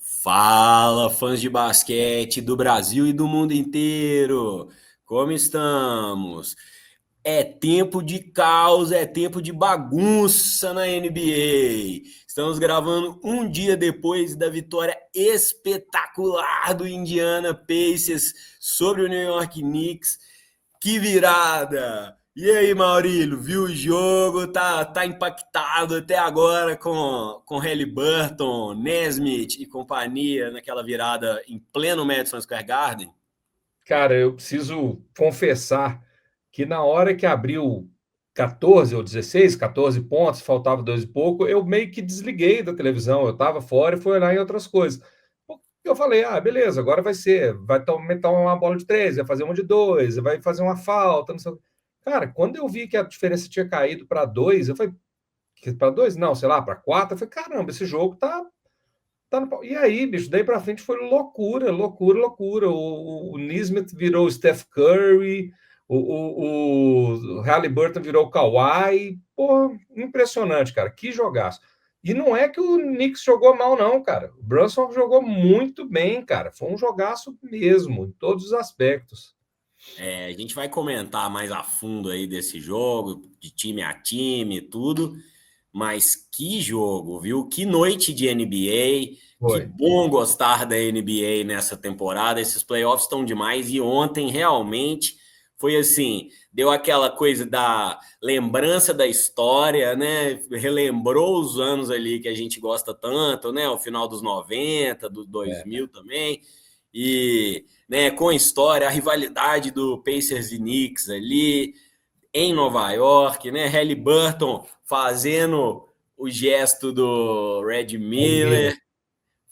Fala, fãs de basquete do Brasil e do mundo inteiro! Como estamos? É tempo de caos, é tempo de bagunça na NBA. Estamos gravando um dia depois da vitória espetacular do Indiana Pacers sobre o New York Knicks. Que virada! E aí, Maurílio, viu o jogo? Tá impactado até agora com Halliburton, Nesmith e companhia naquela virada em pleno Madison Square Garden? Cara, eu preciso confessar que na hora que abriu 14 ou 16, 14 pontos, faltava dois e pouco, eu meio que desliguei da televisão. Eu estava fora e fui olhar em outras coisas. Eu falei, beleza, agora vai aumentar uma bola de três, vai fazer uma de dois, vai fazer uma falta, não sei. Cara, quando eu vi que a diferença tinha caído para dois, eu falei, para dois? Não, sei lá, para quatro. Eu falei, caramba, esse jogo tá no pau. E aí, bicho, daí pra frente foi loucura, loucura, loucura. O Nesmith virou o Steph Curry, o Halliburton virou o Kawhi. Pô, impressionante, cara. Que jogaço. E não é que o Knicks jogou mal, não, cara. O Brunson jogou muito bem, cara. Foi um jogaço mesmo, em todos os aspectos. A gente vai comentar mais a fundo aí desse jogo, de time a time, tudo. Mas que jogo, viu? Que noite de NBA. Que Foi. bom gostar da NBA nessa temporada. Esses playoffs estão demais. E ontem realmente foi assim: deu aquela coisa da lembrança da história, né? Relembrou os anos ali que a gente gosta tanto, né? O final dos 90, dos 2000 também. E, né, com a história, a rivalidade do Pacers e Knicks ali em Nova York, né? Halliburton fazendo o gesto do Red Miller.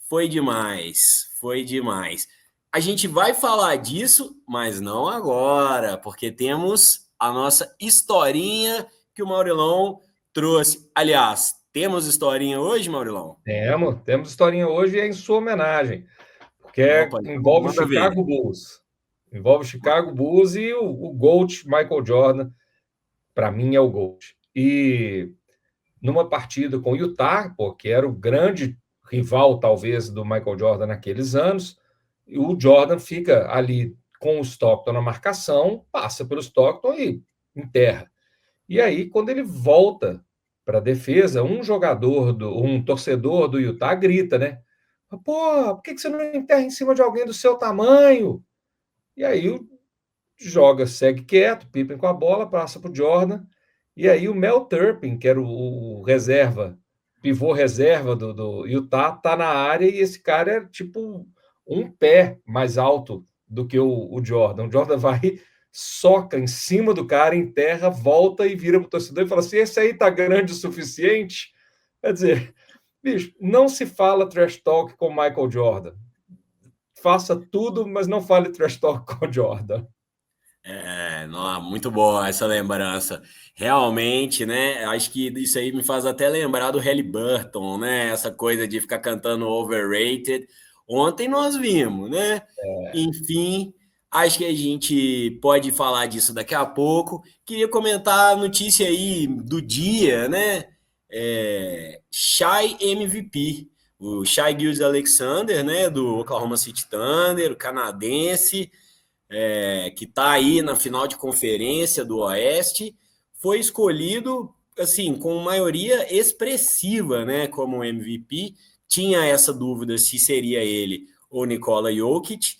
Foi demais, foi demais. A gente vai falar disso, mas não agora, porque temos a nossa historinha que o Maurilão trouxe. Aliás, temos historinha hoje, Maurilão? Temos historinha hoje e é em sua homenagem, porque Opa, então envolve o manda ver. Chicago Bulls. Envolve o Chicago Bulls e o GOAT Michael Jordan. Para mim é o GOAT. E numa partida com o Utah, pô, que era o grande rival, talvez, do Michael Jordan naqueles anos, e o Jordan fica ali com o Stockton na marcação, passa pelo Stockton e enterra. E aí, quando ele volta para a defesa, um torcedor do Utah grita, né? Pô, por que você não enterra em cima de alguém do seu tamanho? E aí joga, segue quieto, Pippen com a bola, passa para o Jordan. E aí o Mel Turpin, que era o reserva, pivô reserva do Utah, tá na área e esse cara é tipo um pé mais alto do que o Jordan. O Jordan vai, soca em cima do cara, enterra, volta e vira pro torcedor e fala assim: esse aí tá grande o suficiente? Quer dizer, bicho, não se fala trash talk com Michael Jordan. Faça tudo, mas não fale trash talk com o Jordan. Não, muito boa essa lembrança. Realmente, né? Acho que isso aí me faz até lembrar do Halliburton, né? Essa coisa de ficar cantando overrated. Ontem nós vimos, né? Enfim, acho que a gente pode falar disso daqui a pouco. Queria comentar a notícia aí do dia, né? Shai MVP. O Shai Gilgeous-Alexander, né? Do Oklahoma City Thunder, o canadense que está aí na final de conferência do Oeste, foi escolhido assim com maioria expressiva, né, como MVP. Tinha essa dúvida se seria ele ou Nikola Jokic.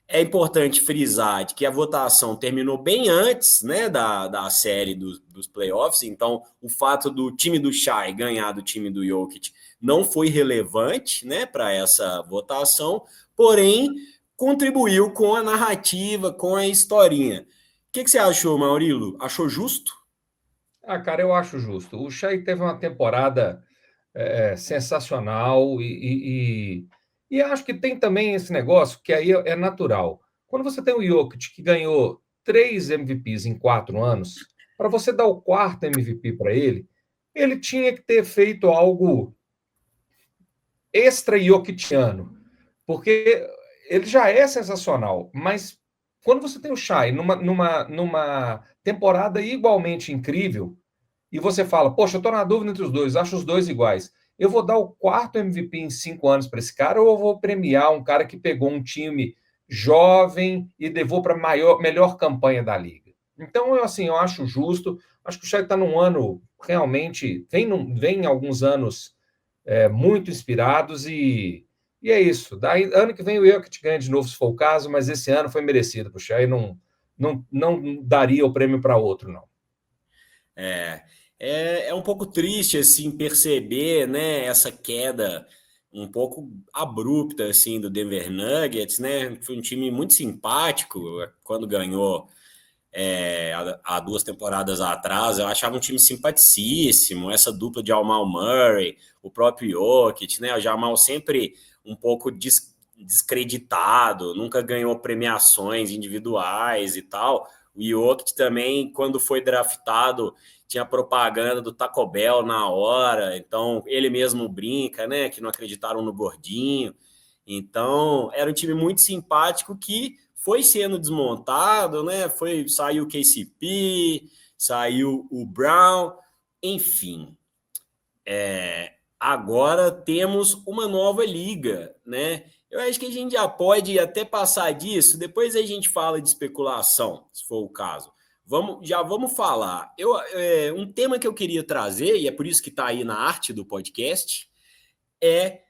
É importante frisar de que a votação terminou bem antes, né, da série dos playoffs, então o fato do time do Shai ganhar do time do Jokic não foi relevante, né, para essa votação, porém contribuiu com a narrativa, com a historinha. O que você achou, Maurílio? Achou justo? Cara, eu acho justo. O Shai teve uma temporada sensacional e acho que tem também esse negócio que aí é natural. Quando você tem o Jokic, que ganhou 3 MVPs em 4 anos, para você dar o quarto MVP para ele tinha que ter feito algo extra Jokiciano, porque ele já é sensacional, mas quando você tem o Shai numa temporada igualmente incrível, e você fala, poxa, eu estou na dúvida entre os dois, acho os dois iguais. eu vou dar o quarto MVP em 5 anos para esse cara, ou eu vou premiar um cara que pegou um time jovem e levou para a melhor campanha da liga? Então, eu acho justo. Acho que o Shai está num ano realmente, vem alguns anos muito inspirados e é isso. Daí, ano que vem o Jokic ganha de novo, se for o caso, mas esse ano foi merecido para o Shai, não daria o prêmio para outro, não. É um pouco triste assim perceber, né, essa queda um pouco abrupta assim do Denver Nuggets, né? Foi um time muito simpático quando ganhou há 2 temporadas atrás. Eu achava um time simpaticíssimo, essa dupla de Jamal Murray, o próprio Jokic, né? O Jamal sempre um pouco descreditado, nunca ganhou premiações individuais e tal. O Jokic também, quando foi draftado, tinha propaganda do Taco Bell na hora, então ele mesmo brinca, né, que não acreditaram no gordinho. Então, era um time muito simpático que foi sendo desmontado, né? Saiu o KCP, saiu o Brown, enfim. Agora temos uma nova liga, né? Eu acho que a gente já pode até passar disso, depois a gente fala de especulação, se for o caso. Já vamos falar. Um tema que eu queria trazer, e é por isso que está aí na arte do podcast, é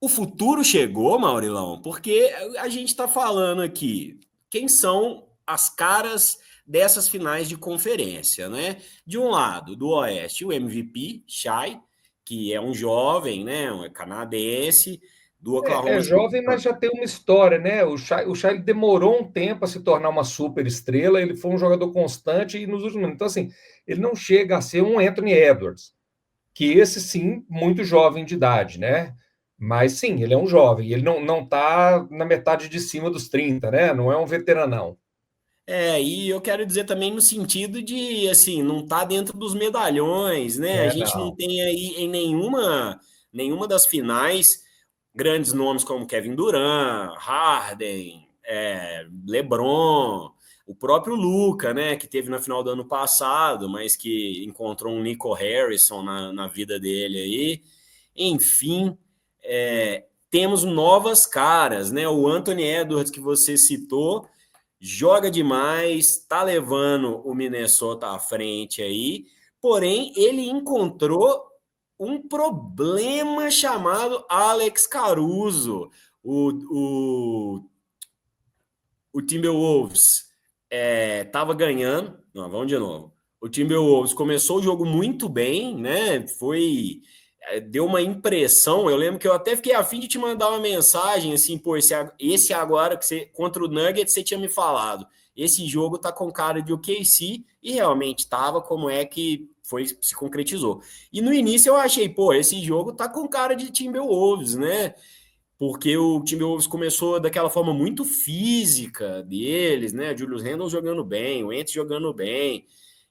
o futuro chegou, Maurilão, porque a gente está falando aqui quem são as caras dessas finais de conferência, né? De um lado, do Oeste, o MVP, Shai, que é um jovem, né? Um canadense, do É Oklahoma City jovem, mas Thunder. já tem uma história, né? O Shai demorou um tempo a se tornar uma super estrela, ele foi um jogador constante e nos últimos anos. Então, assim, ele não chega a ser um Anthony Edwards, que esse sim, muito jovem de idade, né? Mas sim, ele é um jovem, ele não tá na metade de cima dos 30, né? Não é um veteranão. E eu quero dizer também no sentido de, assim, não tá dentro dos medalhões, né? A É, gente não não. tem aí em nenhuma das finais grandes nomes como Kevin Durant, Harden, LeBron, o próprio Luka, né? Que teve na final do ano passado, mas que encontrou um Nico Harrison na vida dele aí. Enfim, temos novas caras, né? O Anthony Edwards que você citou joga demais, tá levando o Minnesota à frente aí, porém ele encontrou um problema chamado Alex Caruso. O Timberwolves estava ganhando. Não, vamos de novo. O Timberwolves começou o jogo muito bem, né? Deu uma impressão. Eu lembro que eu até fiquei a fim de te mandar uma mensagem assim, pô, esse agora que você contra o Nuggets você tinha me falado. Esse jogo tá com cara de OKC e realmente tava, como é que se concretizou. E no início eu achei, pô, esse jogo tá com cara de Timberwolves, né? Porque o Timberwolves começou daquela forma muito física deles, né? Julius Randle jogando bem, o Ents jogando bem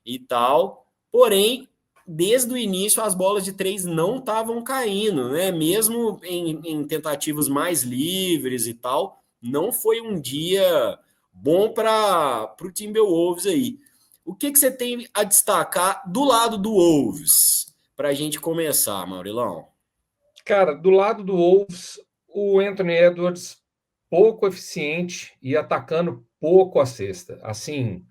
e tal. Porém, desde o início as bolas de três não estavam caindo, né? Mesmo em tentativas mais livres e tal, não foi um dia bom para o Timberwolves aí. O que você tem a destacar do lado do Wolves para a gente começar, Maurilão? Cara, do lado do Wolves, o Anthony Edwards pouco eficiente e atacando pouco a cesta. Assim,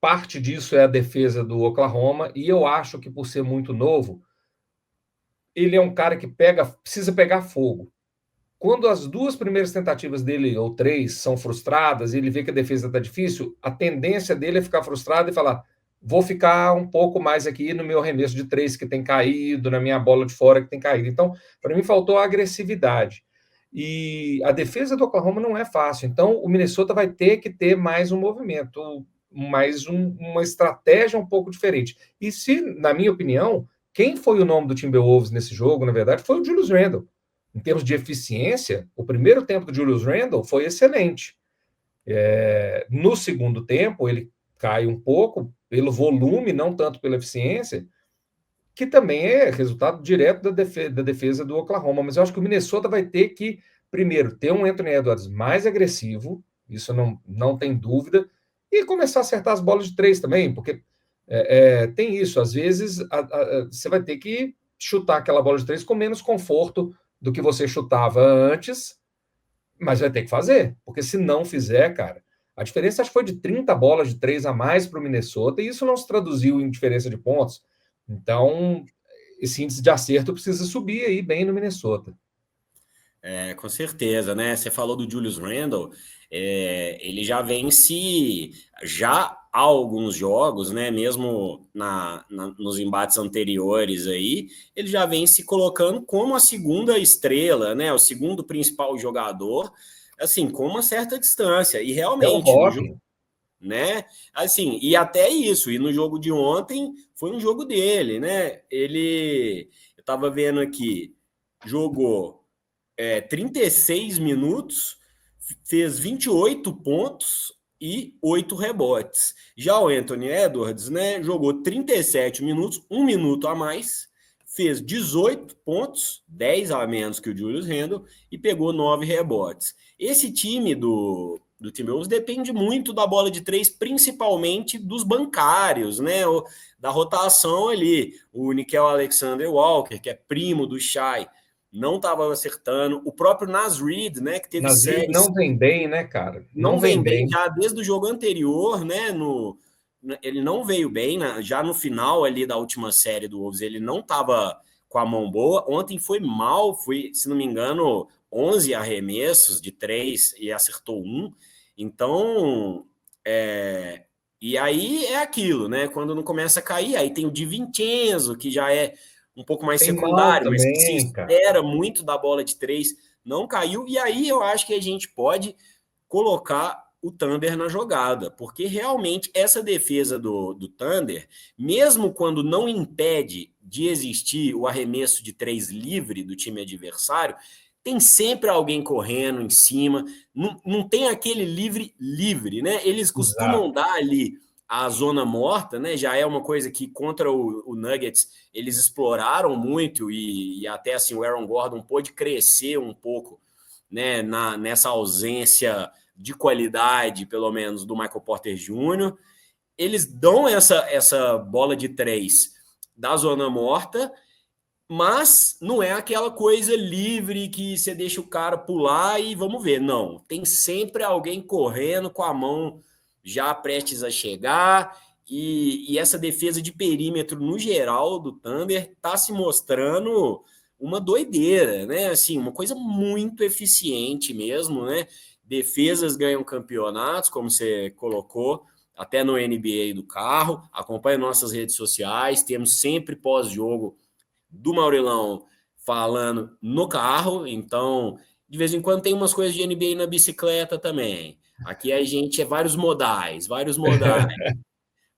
parte disso é a defesa do Oklahoma e eu acho que por ser muito novo, ele é um cara que precisa pegar fogo. Quando as 2 primeiras tentativas dele, ou 3, são frustradas e ele vê que a defesa está difícil, a tendência dele é ficar frustrado e falar: vou ficar um pouco mais aqui no meu arremesso de 3 que tem caído, na minha bola de fora que tem caído. Então, para mim, faltou a agressividade. E a defesa do Oklahoma não é fácil. Então, o Minnesota vai ter que ter mais um movimento, uma estratégia um pouco diferente. E se, na minha opinião, quem foi o nome do Timberwolves nesse jogo, na verdade, foi o Julius Randle. Em termos de eficiência, o primeiro tempo do Julius Randle foi excelente. No segundo tempo, ele cai um pouco pelo volume, não tanto pela eficiência, que também é resultado direto da defesa do Oklahoma. Mas eu acho que o Minnesota vai ter que, primeiro, ter um Anthony Edwards mais agressivo, isso não tem dúvida, e começar a acertar as bolas de 3 também, porque tem isso. Às vezes, você vai ter que chutar aquela bola de 3 com menos conforto do que você chutava antes, mas vai ter que fazer, porque se não fizer, cara, a diferença acho que foi de 30 bolas de 3 a mais para o Minnesota, e isso não se traduziu em diferença de pontos. Então, esse índice de acerto precisa subir aí bem no Minnesota. Com certeza, né? Você falou do Julius Randle, ele já vence já há alguns jogos, né? Mesmo nos embates anteriores aí, ele já vem se colocando como a segunda estrela, né? O segundo principal jogador, assim, com uma certa distância. E É o realmente, no jogo, Robin. né? Assim, e até isso, e no jogo de ontem foi um jogo dele, né? Eu estava vendo aqui, jogou 36 minutos, fez 28 pontos e 8 rebotes. Já o Anthony Edwards, né, jogou 37 minutos, 1 minuto a mais, fez 18 pontos, 10 a menos que o Julius Randle, e pegou 9 rebotes. Esse time do Timberwolves depende muito da bola de 3, principalmente dos bancários, né, da rotação ali. O Nickeil Alexander-Walker, que é primo do Shai, não estava acertando. O próprio Naz Reid, né, que teve Nasrid séries, não vem bem, né, cara? Não não vem vem bem bem. já desde o jogo anterior, né? Ele não veio bem, né, já no final ali da última série do Wolves, ele não estava com a mão boa. Ontem foi mal, se não me engano, 11 arremessos de 3 e acertou um. Então, e aí é aquilo, né? Quando não começa a cair, aí tem o Di Vincenzo, que já é um pouco mais Tem mal secundário, mas que se também, cara. espera muito da bola de 3, não caiu. E aí eu acho que a gente pode colocar o Thunder na jogada, porque realmente essa defesa do Thunder, mesmo quando não impede de existir o arremesso de 3 livre do time adversário, tem sempre alguém correndo em cima, não tem aquele livre, né? Eles costumam Exato. dar ali a zona morta, né? Já é uma coisa que contra o Nuggets eles exploraram muito, e até assim o Aaron Gordon pôde crescer um pouco, né, nessa ausência de qualidade, pelo menos, do Michael Porter Jr. Eles dão essa bola de 3 da zona morta, mas não é aquela coisa livre que você deixa o cara pular e vamos ver. Não, tem sempre alguém correndo com a mão já prestes a chegar, e essa defesa de perímetro no geral do Thunder está se mostrando uma doideira, né? Assim, uma coisa muito eficiente mesmo, né? Defesas ganham campeonatos, como você colocou, até no NBA do carro. Acompanhe nossas redes sociais, temos sempre pós-jogo do Maurilão falando no carro, então de vez em quando tem umas coisas de NBA na bicicleta também. Aqui a gente é vários modais,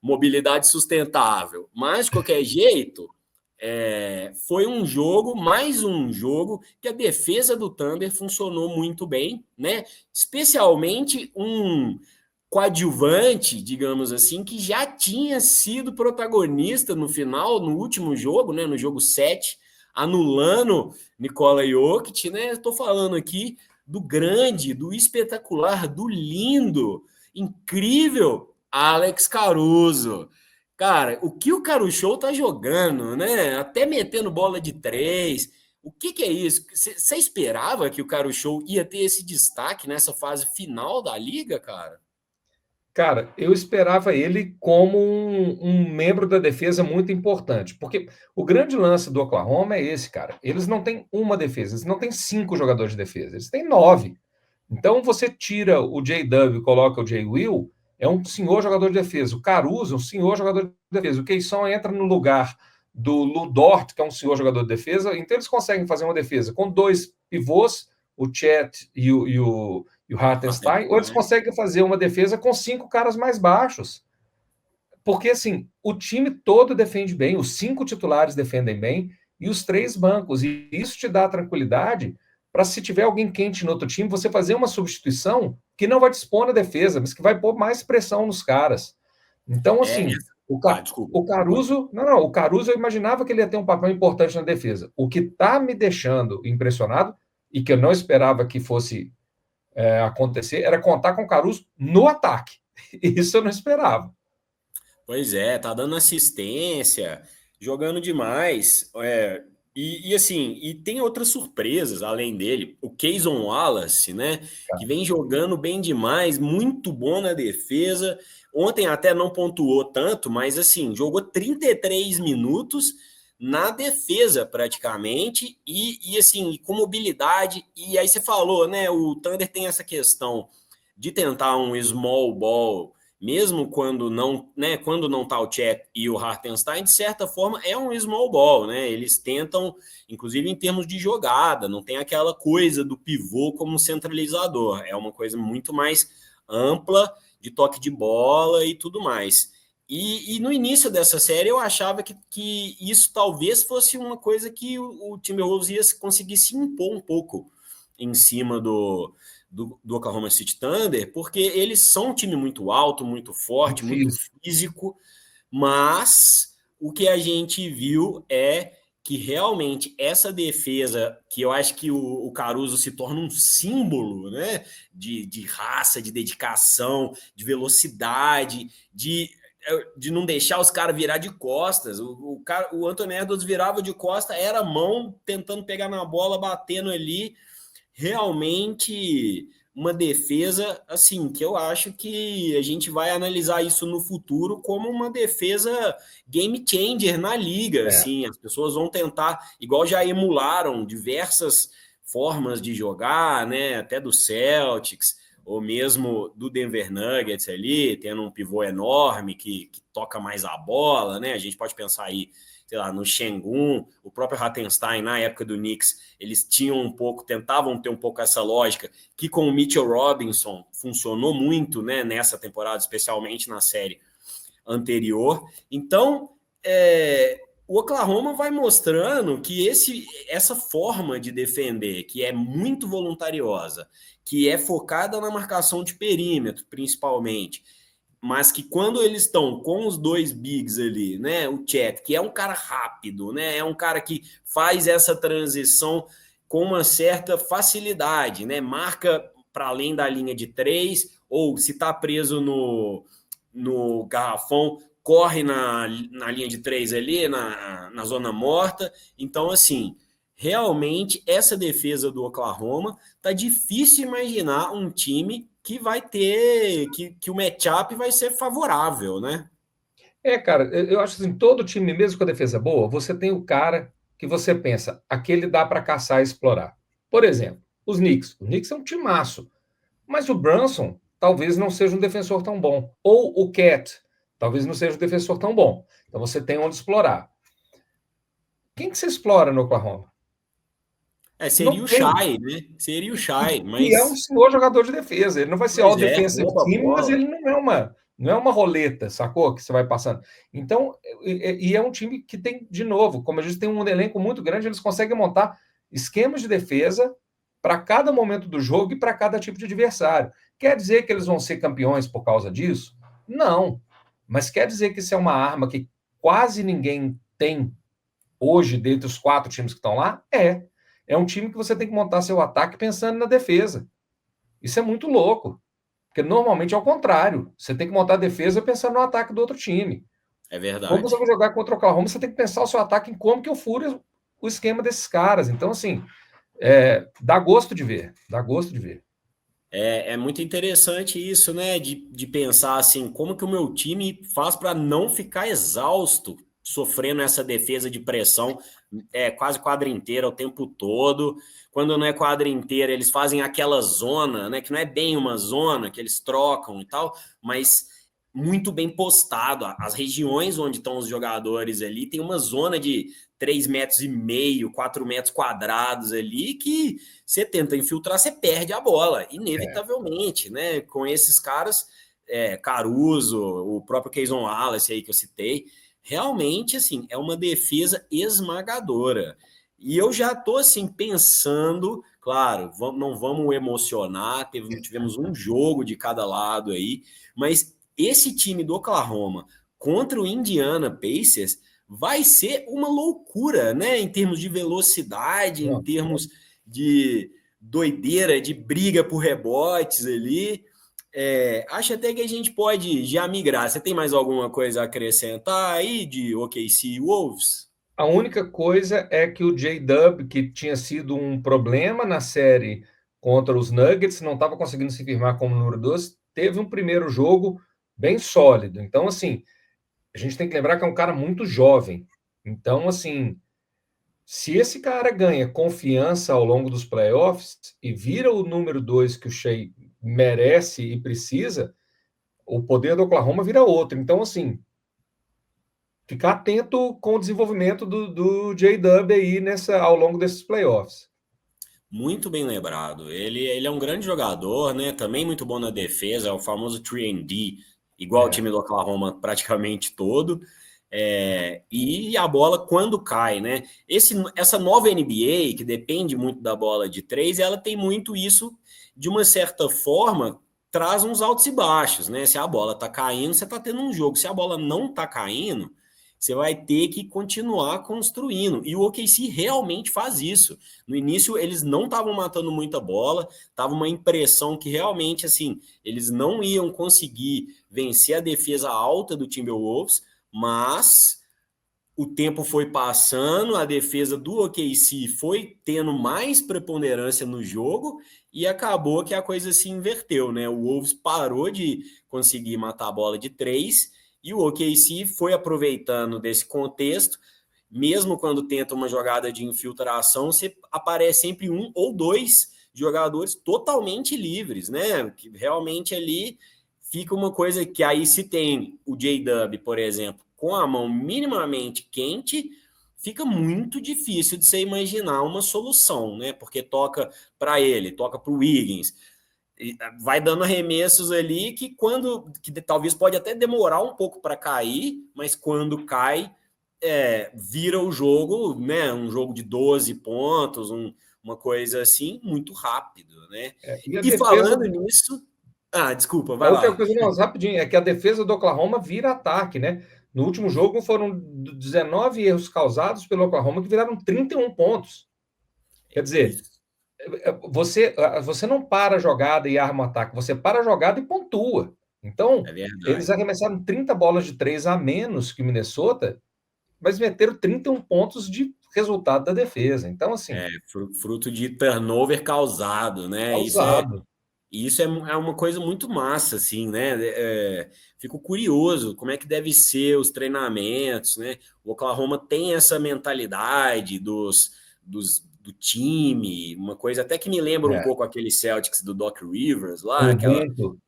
mobilidade sustentável. Mas de qualquer jeito, foi um jogo, mais um jogo, que a defesa do Thunder funcionou muito bem, né? Especialmente um coadjuvante, digamos assim, que já tinha sido protagonista no final, no último jogo, né, no jogo 7, anulando Nikola Jokic, né? Estou falando aqui do grande, do espetacular, do lindo, incrível Alex Caruso. Cara, o que o Caruso tá jogando, né? Até metendo bola de 3. O que é isso? Você esperava que o Caruso ia ter esse destaque nessa fase final da liga, cara? Cara, eu esperava ele como um membro da defesa muito importante, porque o grande lance do Oklahoma é esse, cara. Eles não têm uma defesa, eles não têm 5 jogadores de defesa, eles têm 9. Então você tira o J.W. e coloca o J.Will, é um senhor jogador de defesa. O Caruso é um senhor jogador de defesa. O Queisson entra no lugar do Lu Dort, que é um senhor jogador de defesa. Então eles conseguem fazer uma defesa com 2 pivôs, o Chet e o Hartenstein, ou eles conseguem fazer uma defesa com 5 caras mais baixos. Porque, assim, o time todo defende bem, os 5 titulares defendem bem, e os 3 bancos. E isso te dá tranquilidade para, se tiver alguém quente no outro time, você fazer uma substituição que não vai dispor na defesa, mas que vai pôr mais pressão nos caras. Então, assim, Desculpa. o Caruso. Não, o Caruso eu imaginava que ele ia ter um papel importante na defesa. O que está me deixando impressionado, e que eu não esperava que fosse acontecer, era contar com o Caruso no ataque. Isso eu não esperava. Pois é, tá dando assistência, jogando demais. Assim, e tem outras surpresas além dele. O Cason Wallace, né? Que vem jogando bem demais, muito bom na defesa. Ontem até não pontuou tanto, mas assim, jogou 33 minutos na defesa praticamente, e assim, com mobilidade. E aí você falou, né? O Thunder tem essa questão de tentar um small ball mesmo quando não, né, quando não tá o Chet e o Hartenstein, de certa forma é um small ball, né? Eles tentam, inclusive em termos de jogada, não tem aquela coisa do pivô como centralizador, é uma coisa muito mais ampla de toque de bola e tudo mais. E no início dessa série eu achava que isso talvez fosse uma coisa que o Timberwolves ia conseguir se impor um pouco em cima do Oklahoma City Thunder, porque eles são um time muito alto, muito forte, muito físico, mas o que a gente viu é que realmente essa defesa, que eu acho que o Caruso se torna um símbolo, né, de raça, de dedicação, de velocidade, de não deixar os caras virar de costas. O Anthony Edwards virava de costa, era mão tentando pegar na bola, batendo ali. Realmente uma defesa assim que eu acho que a gente vai analisar isso no futuro como uma defesa game changer na liga, assim, as pessoas vão tentar, igual já emularam diversas formas de jogar, né, até do Celtics ou mesmo do Denver Nuggets ali, tendo um pivô enorme que toca mais a bola, né? A gente pode pensar aí, sei lá, no Şengün, o próprio Hartenstein, na época do Knicks, eles tinham um pouco, tentavam ter um pouco essa lógica, que com o Mitchell Robinson funcionou muito, né, nessa temporada, especialmente na série anterior. Então, o Oklahoma vai mostrando que essa forma de defender, que é muito voluntariosa, que é focada na marcação de perímetro, principalmente, mas que quando eles estão com os dois bigs ali, né, o Chet, que é um cara rápido, né, é um cara que faz essa transição com uma certa facilidade, né, marca para além da linha de três, ou se está preso no garrafão, corre na linha de três ali, na zona morta. Então, assim, realmente, essa defesa do Oklahoma, tá difícil imaginar um time que vai ter, que o matchup vai ser favorável, né? Cara, eu acho assim, todo time, mesmo com a defesa boa, você tem o cara que você pensa, aquele dá para caçar e explorar. Por exemplo, os Knicks. O Knicks é um timaço, mas o Brunson talvez não seja um defensor tão bom. Ou o Cat talvez não seja um defensor tão bom. Então você tem onde explorar. Quem que você explora no Oklahoma? Seria Não o tem. Shai, né? Seria o Shai, E é um mas... senhor jogador de defesa. Ele não vai ser all Pois é, defensive rouba a team, mas bola. ele não é uma roleta, sacou? Que você vai passando. Então, e é um time que tem, de novo, como a gente tem um elenco muito grande, eles conseguem montar esquemas de defesa para cada momento do jogo e para cada tipo de adversário. Quer dizer que eles vão ser campeões por causa disso? Não. Mas quer dizer que isso é uma arma que quase ninguém tem hoje, dentre os 4 times que estão lá? É um time que você tem que montar seu ataque pensando na defesa. Isso é muito louco. Porque normalmente é o contrário. Você tem que montar a defesa pensando no ataque do outro time. É Quando você verdade. vai jogar contra o Oklahoma, você tem que pensar o seu ataque em como que eu furo o esquema desses caras. Então, assim, dá gosto de ver. Dá gosto de ver. É muito interessante isso, né? De pensar assim, como que o meu time faz para não ficar exausto, sofrendo essa defesa de pressão quase quadra inteira o tempo todo. Quando não é quadra inteira, eles fazem aquela zona, né? Que não é bem uma zona, que eles trocam e tal, mas muito bem postado. As regiões onde estão os jogadores ali tem uma zona de 3,5 metros, 4 metros quadrados ali, que você tenta infiltrar, você perde a bola, inevitavelmente, né? Com esses caras, Caruso, o próprio Cason Wallace aí que eu citei, realmente, assim, é uma defesa esmagadora. E eu já tô, assim, pensando, claro, não vamos emocionar, tivemos um jogo de cada lado aí, mas esse time do Oklahoma contra o Indiana Pacers vai ser uma loucura, né? Em termos de velocidade, em Não. termos de doideira, de briga por rebotes ali. Acho até que a gente pode já migrar. Você tem mais alguma coisa a acrescentar aí de OKC Wolves? A única coisa é que o J-Dub, que tinha sido um problema na série contra os Nuggets, não estava conseguindo se firmar como número 2, teve um primeiro jogo bem sólido. Então, assim, a gente tem que lembrar que é um cara muito jovem. Então, assim, se esse cara ganha confiança ao longo dos playoffs e vira o número 2 que o Shea merece e precisa, o poder do Oklahoma vira outro. Então, assim, ficar atento com o desenvolvimento do J-Dub aí ao longo desses playoffs. Muito bem lembrado. Ele é um grande jogador, né? Também muito bom na defesa, é o famoso 3&D, igual o time do Oklahoma praticamente todo. E a bola quando cai, né? Essa nova NBA, que depende muito da bola de três, ela tem muito isso, de uma certa forma, traz uns altos e baixos, né? Se a bola tá caindo, você tá tendo um jogo. Se a bola não tá caindo, você vai ter que continuar construindo. E o OKC realmente faz isso. No início, eles não estavam matando muita bola, tava uma impressão que realmente, assim, eles não iam conseguir vencer a defesa alta do Timberwolves, mas o tempo foi passando, a defesa do OKC foi tendo mais preponderância no jogo e acabou que a coisa se inverteu, né? O Wolves parou de conseguir matar a bola de três e o OKC foi aproveitando desse contexto. Mesmo quando tenta uma jogada de infiltração, você aparece sempre um ou dois jogadores totalmente livres, né? Que realmente ali fica uma coisa que aí se tem o J-Dub, por exemplo, com a mão minimamente quente, fica muito difícil de você imaginar uma solução, né? Porque toca para ele, toca para o Wiggins, vai dando arremessos ali que talvez pode até demorar um pouco para cair, mas quando cai, vira o jogo, né? Um jogo de 12 pontos, uma coisa assim, muito rápido, né? E a E defesa. falando nisso, desculpa, A vai última lá. coisa, não, rapidinho, é que a defesa do Oklahoma vira ataque, né? No último jogo foram 19 erros causados pelo Oklahoma que viraram 31 pontos. Quer dizer, Isso. você não para a jogada e arma o ataque, você para a jogada e pontua. Então, É eles verdade. arremessaram 30 bolas de 3 a menos que o Minnesota, mas meteram 31 pontos de resultado da defesa. Então, assim, Fruto de turnover causado, né? causado. Isso é uma coisa muito massa, assim, né? Fico curioso como é que deve ser os treinamentos, né? O Oklahoma tem essa mentalidade do time, uma coisa até que me lembra um É. pouco aquele Celtics do Doc Rivers lá, aquela, Ubuntu.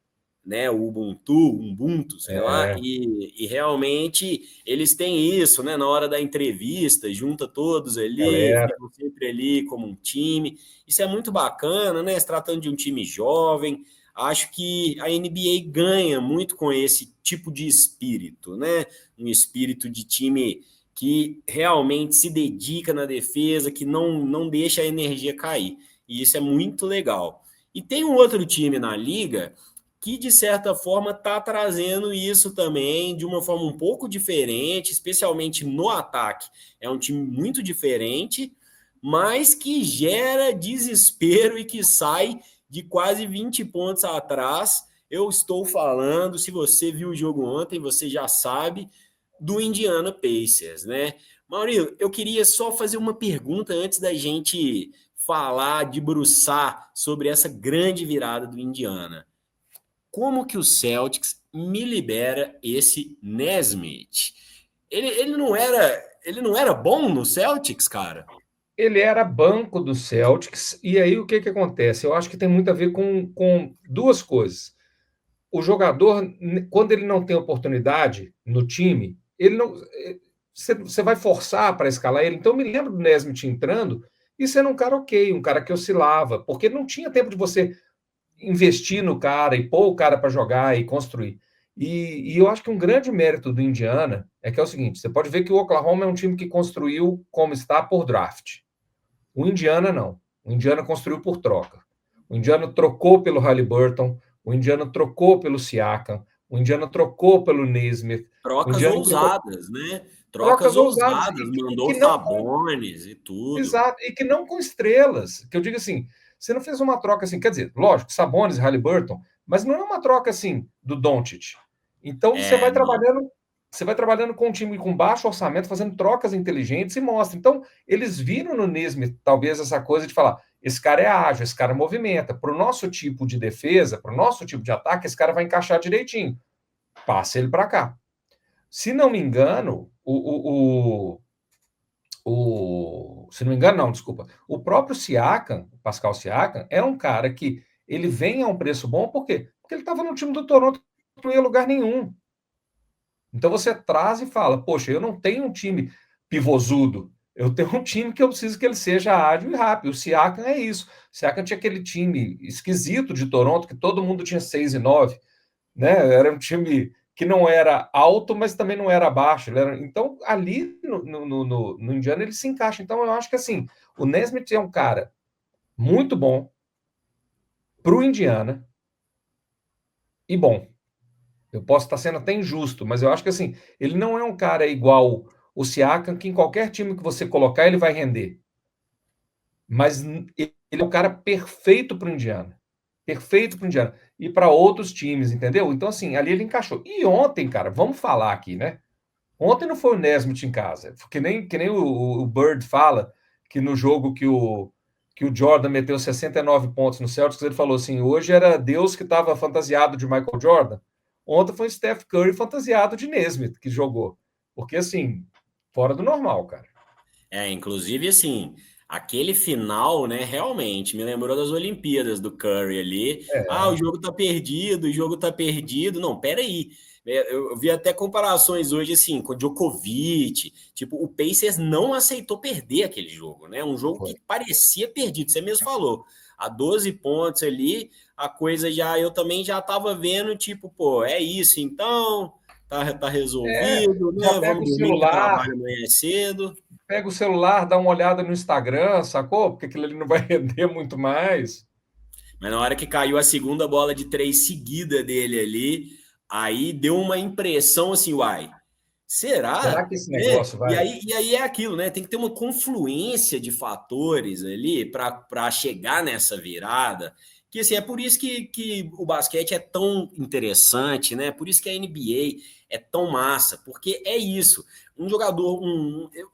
né, o Ubuntu, sei lá, É, e realmente eles têm isso, né, na hora da entrevista, junta todos ali, galera. ficam sempre ali como um time, isso é muito bacana, né, se tratando de um time jovem, acho que a NBA ganha muito com esse tipo de espírito, né, um espírito de time que realmente se dedica na defesa, que não deixa a energia cair, e isso é muito legal. E tem um outro time na liga que de certa forma está trazendo isso também de uma forma um pouco diferente, especialmente no ataque. É um time muito diferente, mas que gera desespero e que sai de quase 20 pontos atrás. Eu estou falando, se você viu o jogo ontem, você já sabe, do Indiana Pacers, né? Maurício, eu queria só fazer uma pergunta antes da gente falar, debruçar sobre essa grande virada do Indiana. Como que o Celtics me libera esse Nesmith? Ele não era bom no Celtics, cara? Ele era banco do Celtics, e aí o que, que acontece? Eu acho que tem muito a ver com duas coisas. O jogador, quando ele não tem oportunidade no time, ele não. Você vai forçar para escalar ele. Então, eu me lembro do Nesmith entrando e sendo um cara ok, um cara que oscilava, porque não tinha tempo de você investir no cara e pôr o cara para jogar e construir. E eu acho que um grande mérito do Indiana é que é o seguinte: você pode ver que o Oklahoma é um time que construiu como está por draft. O Indiana não. O Indiana construiu por troca. O Indiana trocou pelo Halliburton, o Indiana trocou pelo Siakam, o Indiana trocou pelo Nesmith, o Trocas Indiana trocou ousadas, né? Trocas trocas ousadas ousadas, e mandou que não com, Sabonis e tudo. exato, e que não com estrelas. Que eu digo assim, você não fez uma troca assim, quer dizer, lógico, Sabonis, Halliburton, mas não é uma troca assim do Doncic. Então você vai Não. trabalhando você vai trabalhando com um time com baixo orçamento, fazendo trocas inteligentes e mostra. Então, eles viram no Nesmith, talvez, essa coisa de falar, esse cara é ágil, esse cara movimenta. Para o nosso tipo de defesa, para o nosso tipo de ataque, esse cara vai encaixar direitinho. Passa ele para cá. Se não me engano, se não me engano, não, desculpa. O próprio Siakam, o Pascal Siakam, é um cara que ele vem a um preço bom, por quê? Porque ele estava no time do Toronto, não ia lugar nenhum. Então você traz e fala, poxa, eu não tenho um time pivôzudo, eu tenho um time que eu preciso que ele seja ágil e rápido. O Siakam é isso. O Siakam tinha aquele time esquisito de Toronto, que todo mundo tinha 6 e 9, né? Era um time que não era alto, mas também não era baixo. Então, ali no Indiana, ele se encaixa. Então, eu acho que assim, o Nesmith é um cara muito bom para o Indiana e bom. Eu posso estar sendo até injusto, mas eu acho que assim, ele não é um cara igual o Siakam, que em qualquer time que você colocar, ele vai render. Mas ele é um cara perfeito para o Indiana. Perfeito para o Indiana. E para outros times, entendeu? Então, assim, ali ele encaixou. E ontem, cara, vamos falar aqui, né? Ontem não foi o Nesmith em casa. Que nem o Bird fala, que no jogo que o Jordan meteu 69 pontos no Celtics, ele falou assim, hoje era Deus que estava fantasiado de Michael Jordan. Ontem foi o Steph Curry fantasiado de Nesmith que jogou. Porque, assim, fora do normal, cara. Inclusive, assim, aquele final, né, realmente me lembrou das Olimpíadas do Curry ali. Ah, o É, jogo tá perdido, o jogo tá perdido. Não, peraí. Eu vi até comparações hoje, assim, com o Djokovic. Tipo, o Pacers não aceitou perder aquele jogo, né? Um jogo foi. que parecia perdido, você mesmo falou. A 12 pontos ali, a coisa já, eu também já tava vendo, tipo, pô, é isso então, tá resolvido, Já né? pega Vamos o dormir que celular, trabalho amanhã é cedo. dá uma olhada no Instagram, sacou? Porque aquilo ali não vai render muito mais. Mas na hora que caiu a segunda bola de três seguida dele ali, aí deu uma impressão assim, uai, Será será? que esse Né? negócio E vai? aí, e aí é aquilo, né? Tem que ter uma confluência de fatores ali para chegar nessa virada. Que assim, é por isso que o basquete é tão interessante, né? Por isso que a NBA é tão massa, porque é isso. Um jogador,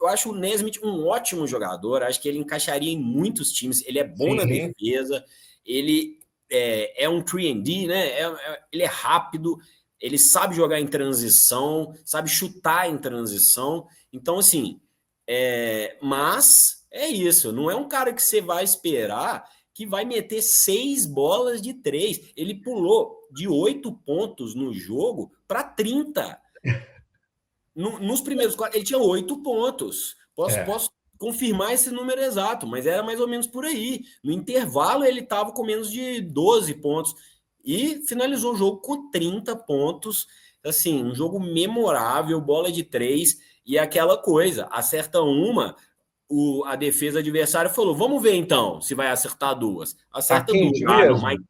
eu acho o Nesmith um ótimo jogador, acho que ele encaixaria em muitos times, ele é bom na Sim. defesa, ele é um 3&D, né? Ele é rápido, ele sabe jogar em transição, sabe chutar em transição. Então, assim, mas é isso, não é um cara que você vai esperar que vai meter 6 bolas de 3. Ele pulou de 8 pontos no jogo para 30. Nos primeiros quatro, ele tinha 8 pontos. É. Posso confirmar esse número exato, mas era mais ou menos por aí. No intervalo, ele estava com menos de 12 pontos e finalizou o jogo com 30 pontos. Assim, um jogo memorável, bola de 3 e aquela coisa, acerta uma, a defesa adversária falou: vamos ver então se vai acertar duas. Tá Acerta duas. quente Ah, não, mas mesmo?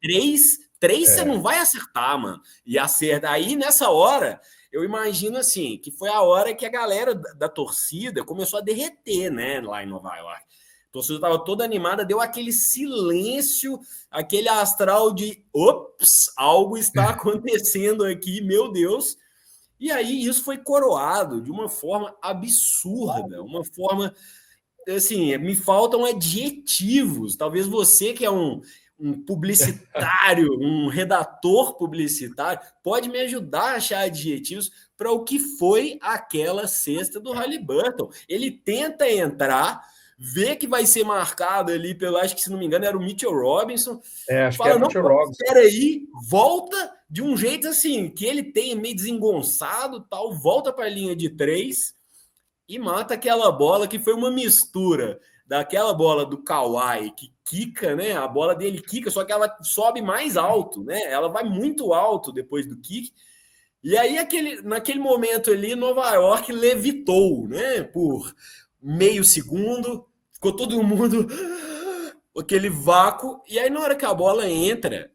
três você É. não vai acertar, mano. E acerta. Aí nessa hora, eu imagino assim, que foi a hora que a galera da torcida começou a derreter, né, lá em Nova York. A torcida estava toda animada, deu aquele silêncio, aquele astral de ops, algo está acontecendo aqui, meu Deus. E aí isso foi coroado de uma forma absurda, uma forma assim, me faltam adjetivos. Talvez você que é um publicitário, um redator publicitário, pode me ajudar a achar adjetivos para o que foi aquela cesta do Haliburton. Ele tenta entrar, vê que vai ser marcado ali pelo, acho que se não me engano era o Mitchell Robinson, Acho que fala, era não, Mitchell Robinson. espera aí, volta de um jeito assim, que ele tem meio desengonçado, tal, volta para a linha de três, e mata aquela bola que foi uma mistura daquela bola do Kawhi que quica, né? A bola dele quica, só que ela sobe mais alto, né? Ela vai muito alto depois do kick. E aí, naquele momento ali, Nova York levitou, né? Por meio segundo, ficou todo mundo aquele vácuo. E aí, na hora que a bola entra,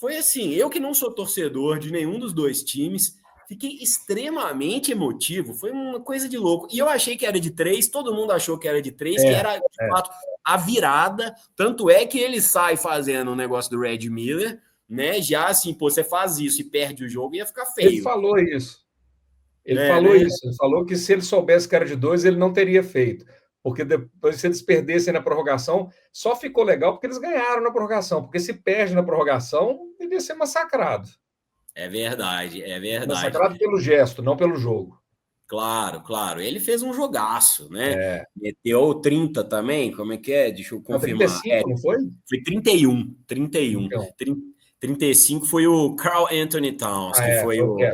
foi assim: eu que não sou torcedor de nenhum dos dois times, fiquei extremamente emotivo. Foi uma coisa de louco. E eu achei que era de três, todo mundo achou que era de três, que É, era de é. fato a virada. Tanto é que ele sai fazendo o negócio do Red Miller, né? Já assim, pô, você faz isso e perde o jogo, ia ficar Ele feio. falou isso. Ele É, falou né? isso, ele falou que se ele soubesse que era de 2, ele não teria feito. Porque depois, se eles perdessem na prorrogação, só ficou legal porque eles ganharam na prorrogação. Porque se perde na prorrogação, ele ia ser massacrado. É verdade, é verdade. Massacrado pelo gesto, não pelo jogo. Claro, claro. Ele fez um jogaço, né? É. Meteu 30 também, como é que é? Deixa eu Não, confirmar. 35, não foi? Foi 31, 31. Então. 35 foi o Karl Anthony Towns, que foi Foi o que é.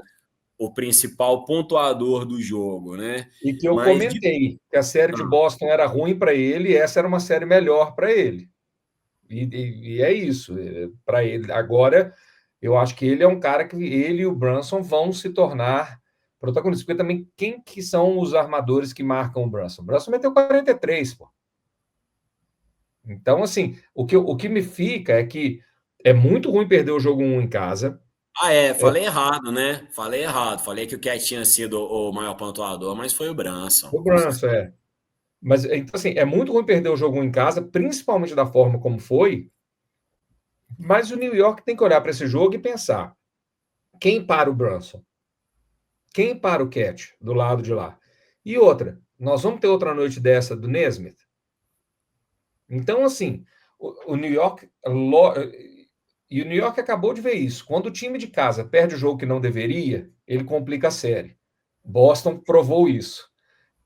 o principal pontuador do jogo, né? E que eu Mas comentei que a série de Boston era ruim para ele e essa era uma série melhor para ele. E é isso. Para ele. Agora, eu acho que ele é um cara que ele e o Brunson vão se tornar protagonistas. Porque também, quem que são os armadores que marcam o Brunson? O Brunson meteu 43, pô. Então, assim, o que me fica é que é muito ruim perder o jogo 1 em casa. falei errado, né? Falei errado. Falei que o Cat tinha sido o maior pontuador, mas foi o Brunson, O com Brunson, certeza. é. Mas, então, assim, é muito ruim perder o jogo 1 em casa, principalmente da forma como foi. Mas o New York tem que olhar para esse jogo e pensar: quem para o Brunson? Quem para o Cat do lado de lá? E outra, nós vamos ter outra noite dessa do Nesmith? Então, assim, o New York. E o New York acabou de ver isso. Quando o time de casa perde o jogo que não deveria, ele complica a série. Boston provou isso.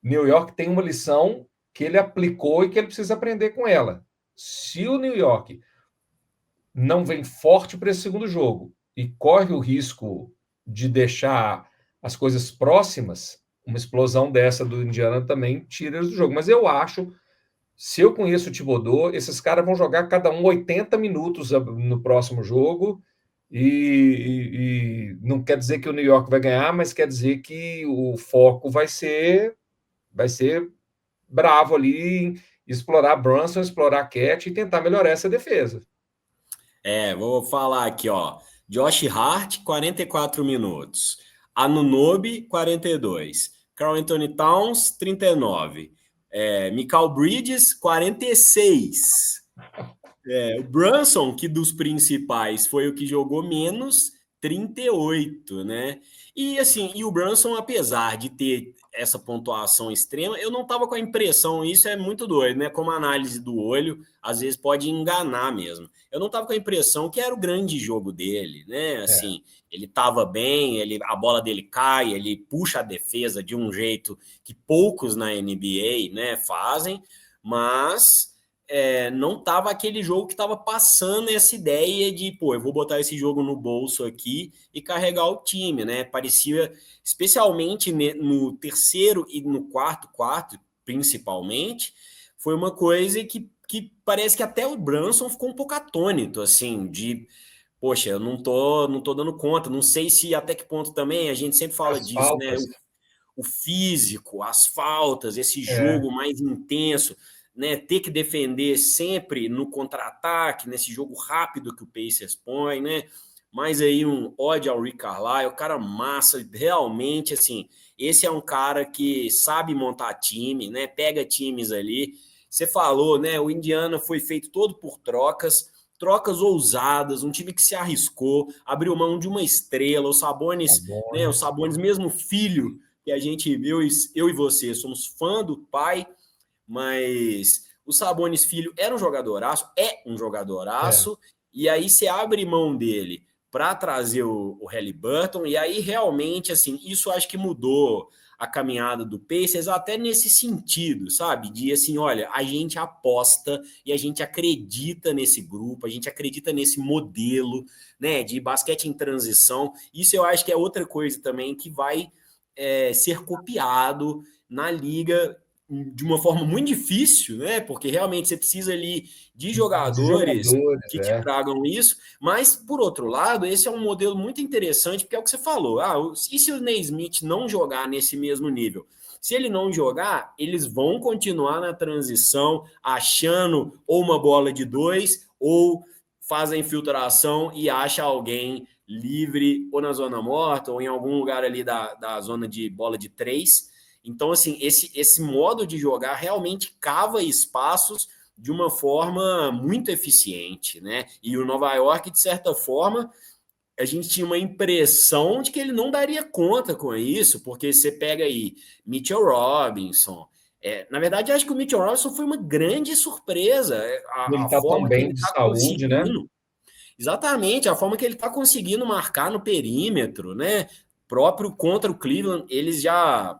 New York tem uma lição que ele aplicou e que ele precisa aprender com ela. Se o New York não vem forte para esse segundo jogo e corre o risco de deixar as coisas próximas, uma explosão dessa do Indiana também tira eles do jogo. Mas eu acho, se eu conheço o Thibodeau, esses caras vão jogar cada um 80 minutos no próximo jogo. E não quer dizer que o New York vai ganhar, mas quer dizer que o foco vai ser bravo ali em explorar Brunson, explorar Cat e tentar melhorar essa defesa. Vou falar aqui, ó. Josh Hart, 44 minutos. Anunoby, 42. Karl Anthony Towns, 39. Mikal Bridges, 46. O Brunson, que dos principais foi o que jogou menos, 38, né? E assim, e o Brunson, apesar de ter essa pontuação extrema, eu não tava com a impressão, isso é muito doido, né? Como a análise do olho, às vezes pode enganar mesmo. Eu não tava com a impressão que era o grande jogo dele, né? É. Assim, ele tava bem, a bola dele cai, ele puxa a defesa de um jeito que poucos na NBA, né, fazem, mas não tava aquele jogo que tava passando essa ideia de, pô, eu vou botar esse jogo no bolso aqui e carregar o time, né? Parecia, especialmente no terceiro e no quarto, principalmente, foi uma coisa que parece que até o Brunson ficou um pouco atônito, assim, de, poxa, eu não tô dando conta, não sei se até que ponto também, a gente sempre fala As disso, né? faltas. O físico, as faltas, esse É. jogo mais intenso, né? Ter que defender sempre no contra-ataque, nesse jogo rápido que o Pacers põe, né? Mais aí um ódio ao Rick Carlisle, o cara massa, realmente, assim, esse é um cara que sabe montar time, né? Pega times ali. Você falou, né? O Indiana foi feito todo por trocas ousadas, um time que se arriscou, abriu mão de uma estrela, o Sabonis, né? O Sabonis. Sabonis, mesmo filho que a gente, eu e você, somos fã do pai, mas o Sabonis Filho era um jogadoraço, é um É. jogadoraço, e aí você abre mão dele para trazer o Haliburton, e aí realmente, assim, isso acho que mudou a caminhada do Pacers até nesse sentido, sabe? De assim, olha, a gente aposta e a gente acredita nesse grupo, a gente acredita nesse modelo, né, de basquete em transição. Isso eu acho que é outra coisa também que vai ser copiado na liga de uma forma muito difícil, né? Porque realmente você precisa ali de De jogadores jogadores, que te é. tragam isso, mas por outro lado, esse é um modelo muito interessante, porque é o que você falou. E se o Naismith não jogar nesse mesmo nível? Se ele não jogar, eles vão continuar na transição, achando ou uma bola de dois, ou faz a infiltração e acha alguém livre, ou na zona morta, ou em algum lugar ali da zona de bola de três. Então, assim, esse modo de jogar realmente cava espaços de uma forma muito eficiente, né? E o Nova York, de certa forma, a gente tinha uma impressão de que ele não daria conta com isso, porque você pega aí Mitchell Robinson. Na verdade, acho que o Mitchell Robinson foi uma grande surpresa. Ele A está tão forma que ele bem de está saúde, né? conseguindo. Exatamente, a forma que ele está conseguindo marcar no perímetro, né? Próprio contra o Cleveland, eles já.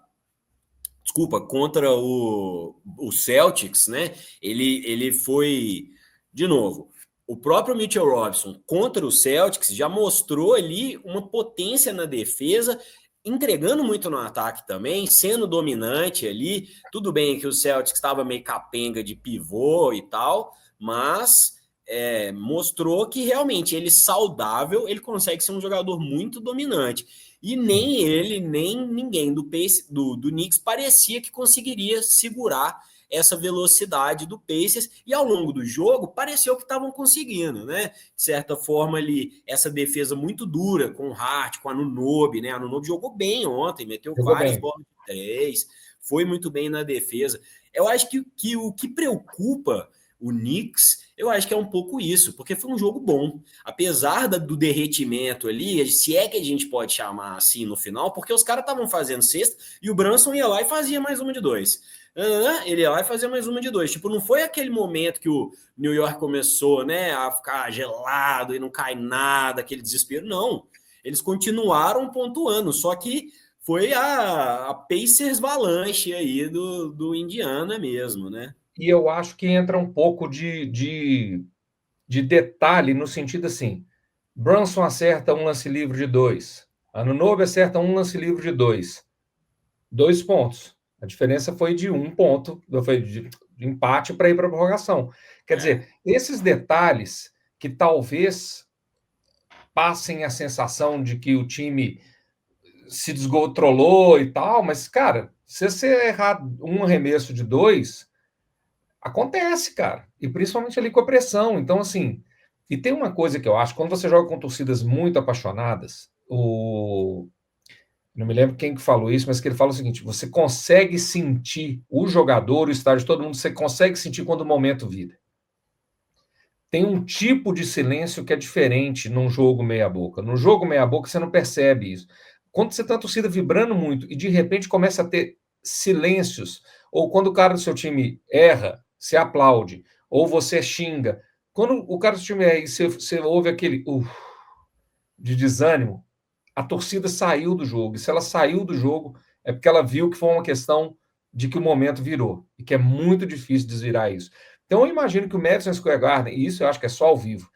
Desculpa, contra o Celtics, né? Ele foi. De novo, o próprio Mitchell Robinson contra o Celtics já mostrou ali uma potência na defesa, entregando muito no ataque também, sendo dominante ali. Tudo bem que o Celtics estava meio capenga de pivô e tal, mas mostrou que realmente ele saudável, ele consegue ser um jogador muito dominante. E nem ele, nem ninguém do Knicks parecia que conseguiria segurar essa velocidade do Pacers, e ao longo do jogo pareceu que estavam conseguindo, né? De certa forma ali, essa defesa muito dura com o Hart, com a Anunoby, né? A Anunoby jogou bem ontem, meteu Jogou várias bem. bolas de três, foi muito bem na defesa. Eu acho que o que preocupa o Knicks, eu acho que é um pouco isso, porque foi um jogo bom. Apesar do derretimento ali, se é que a gente pode chamar assim no final, porque os caras estavam fazendo sexta e o Brunson ia lá e fazia mais uma de dois. Ele ia lá e fazia mais uma de dois. Tipo, não foi aquele momento que o New York começou, né, a ficar gelado e não cai nada, aquele desespero. Não. Eles continuaram pontuando, só que foi a Pacers Avalanche aí do Indiana mesmo, né? E eu acho que entra um pouco de detalhe no sentido assim: Brunson acerta um lance livre de 2, Anunoby acerta um lance livre de 2, 2 pontos. A diferença foi de 1 ponto, foi de empate para ir para a prorrogação. Quer dizer, esses detalhes que talvez passem a sensação de que o time se descontrolou e tal, mas, cara, se você errar um arremesso de 2, acontece, cara. E principalmente ali com a pressão. Então, assim, e tem uma coisa que eu acho, quando você joga com torcidas muito apaixonadas, não me lembro quem que falou isso, mas que ele fala o seguinte: você consegue sentir o jogador, o estádio, todo mundo, você consegue sentir quando o momento vira. Tem um tipo de silêncio que é diferente num jogo meia-boca. No jogo meia-boca, você não percebe isso. Quando você tem a torcida vibrando muito e de repente começa a ter silêncios, ou quando o cara do seu time erra, você aplaude, ou você xinga. Quando o cara do seu time erra e você ouve aquele de desânimo, a torcida saiu do jogo. E se ela saiu do jogo, é porque ela viu que foi uma questão de que o momento virou. E que é muito difícil desvirar isso. Então, eu imagino que o Madison Square Garden, e isso eu acho que é só ao vivo,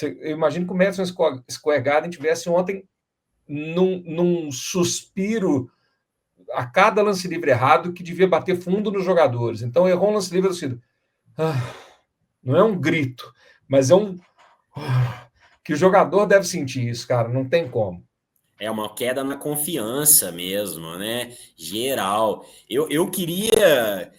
eu imagino que o Madison Square Garden tivesse ontem num suspiro a cada lance livre errado que devia bater fundo nos jogadores. Então, errou um lance livre, não é um grito, mas é um... que o jogador deve sentir isso, cara, não tem como. É uma queda na confiança mesmo, né? Geral. Eu queria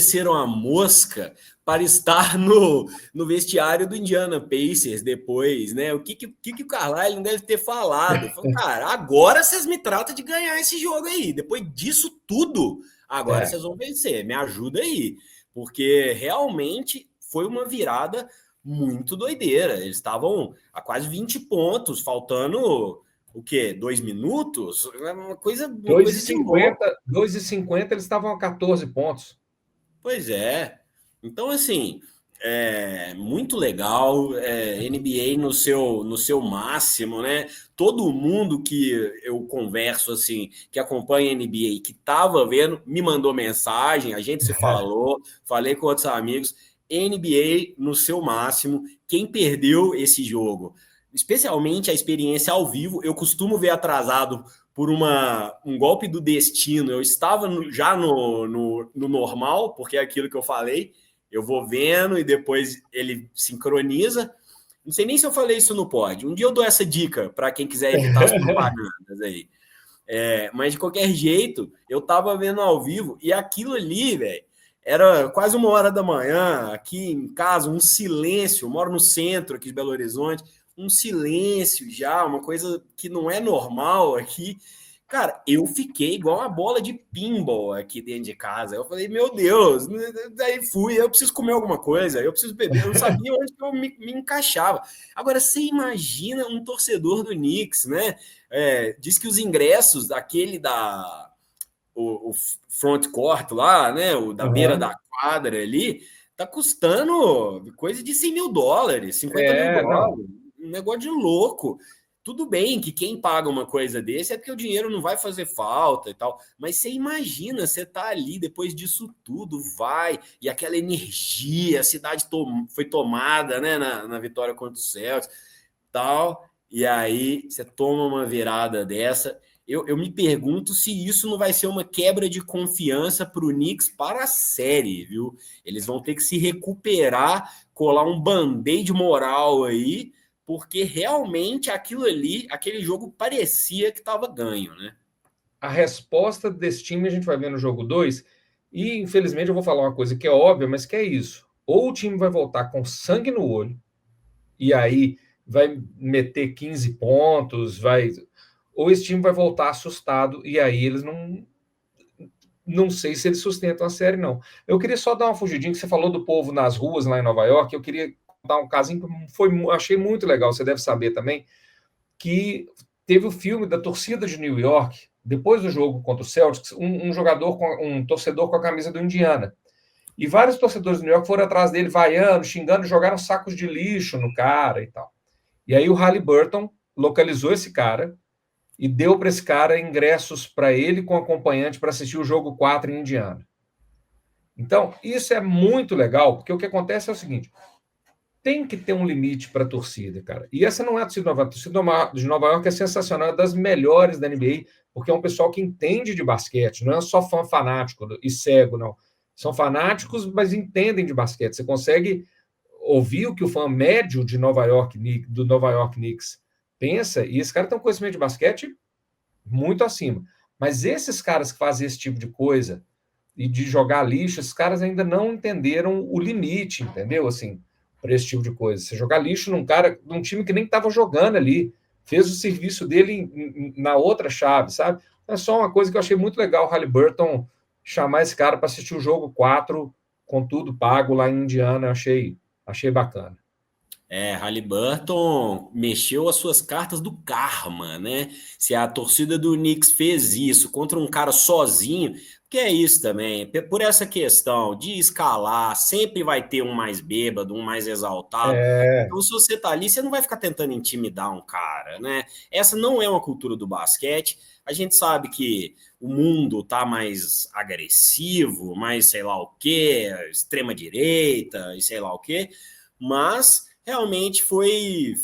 ser uma mosca para estar no vestiário do Indiana Pacers depois, né? O que o Carlisle não deve ter falado? Falou, cara, agora vocês me tratam de ganhar esse jogo aí. Depois disso tudo, agora É. vocês vão vencer. Me ajuda aí. Porque realmente foi uma virada muito doideira. Eles estavam a quase 20 pontos, faltando o quê? 2 minutos? Uma coisa de louco. 2,50 eles estavam a 14 pontos. Pois é. Então, assim, muito legal. NBA no seu máximo, né? Todo mundo que eu converso, assim, que acompanha a NBA, que estava vendo, me mandou mensagem, a gente se falou, falei com outros amigos. NBA no seu máximo. Quem perdeu esse jogo? Especialmente a experiência ao vivo, eu costumo ver atrasado por um golpe do destino. Eu estava já no normal, porque é aquilo que eu falei, eu vou vendo e depois ele sincroniza. Não sei nem se eu falei isso no pod. Um dia eu dou essa dica para quem quiser evitar as propagandas aí. Mas de qualquer jeito, eu estava vendo ao vivo e aquilo ali, velho, era quase 1 hora da manhã, aqui em casa, um silêncio. Eu moro no centro aqui de Belo Horizonte, um silêncio já, uma coisa que não é normal aqui. Cara, eu fiquei igual uma bola de pinball aqui dentro de casa. Eu falei, meu Deus, daí fui, eu preciso comer alguma coisa, eu preciso beber, eu não sabia onde que eu me encaixava. Agora, você imagina um torcedor do Knicks, né? Diz que os ingressos, aquele o front court lá, né? O da beira Uhum. da quadra ali, tá custando coisa de US$ 100 mil, 50 mil Não. dólares. Um negócio de louco. Tudo bem que quem paga uma coisa desse é porque o dinheiro não vai fazer falta e tal. Mas você imagina, você tá ali depois disso tudo, vai, e aquela energia, a cidade foi tomada, né, na vitória contra o Celtics, tal. E aí você toma uma virada dessa. Eu me pergunto se isso não vai ser uma quebra de confiança para o Knicks para a série, viu? Eles vão ter que se recuperar, colar um band-aid moral aí, porque realmente aquilo ali, aquele jogo parecia que estava ganho, né? A resposta desse time a gente vai ver no jogo 2. E, infelizmente, eu vou falar uma coisa que é óbvia, mas que é isso. Ou o time vai voltar com sangue no olho, e aí vai meter 15 pontos, ou esse time vai voltar assustado, e aí eles não sei se eles sustentam a série, não. Eu queria só dar uma fugidinha, que você falou do povo nas ruas lá em Nova York, eu queria dar um casinho que achei muito legal, você deve saber também, que teve o filme da torcida de New York, depois do jogo contra o Celtics, um torcedor com a camisa do Indiana. E vários torcedores de New York foram atrás dele, vaiando, xingando, jogaram sacos de lixo no cara e tal. E aí o Halliburton localizou esse cara e deu para esse cara ingressos para ele com acompanhante para assistir o jogo 4 em Indiana. Então, isso é muito legal, porque o que acontece é o seguinte: tem que ter um limite para a torcida, cara. E essa não é a torcida de Nova York. A torcida de Nova York é sensacional, é das melhores da NBA, porque é um pessoal que entende de basquete, não é só fã fanático e cego, não. São fanáticos, mas entendem de basquete. Você consegue ouvir o que o fã médio de Nova York, do Nova York Knicks, pensa, e esse cara tem um conhecimento de basquete muito acima. Mas esses caras que fazem esse tipo de coisa e de jogar lixo, esses caras ainda não entenderam o limite, entendeu? Assim, para esse tipo de coisa. Você jogar lixo num time que nem estava jogando ali, fez o serviço dele na outra chave, sabe? É só uma coisa que eu achei muito legal o Halliburton chamar esse cara para assistir o jogo 4 com tudo pago lá em Indiana, eu achei bacana. Halliburton mexeu as suas cartas do karma, né? Se a torcida do Knicks fez isso contra um cara sozinho, que é isso também, por essa questão de escalar, sempre vai ter um mais bêbado, um mais exaltado. É, Então, se você tá ali, você não vai ficar tentando intimidar um cara, né? Essa não é uma cultura do basquete. A gente sabe que o mundo tá mais agressivo, mais sei lá o quê, extrema direita e sei lá o quê, mas realmente foi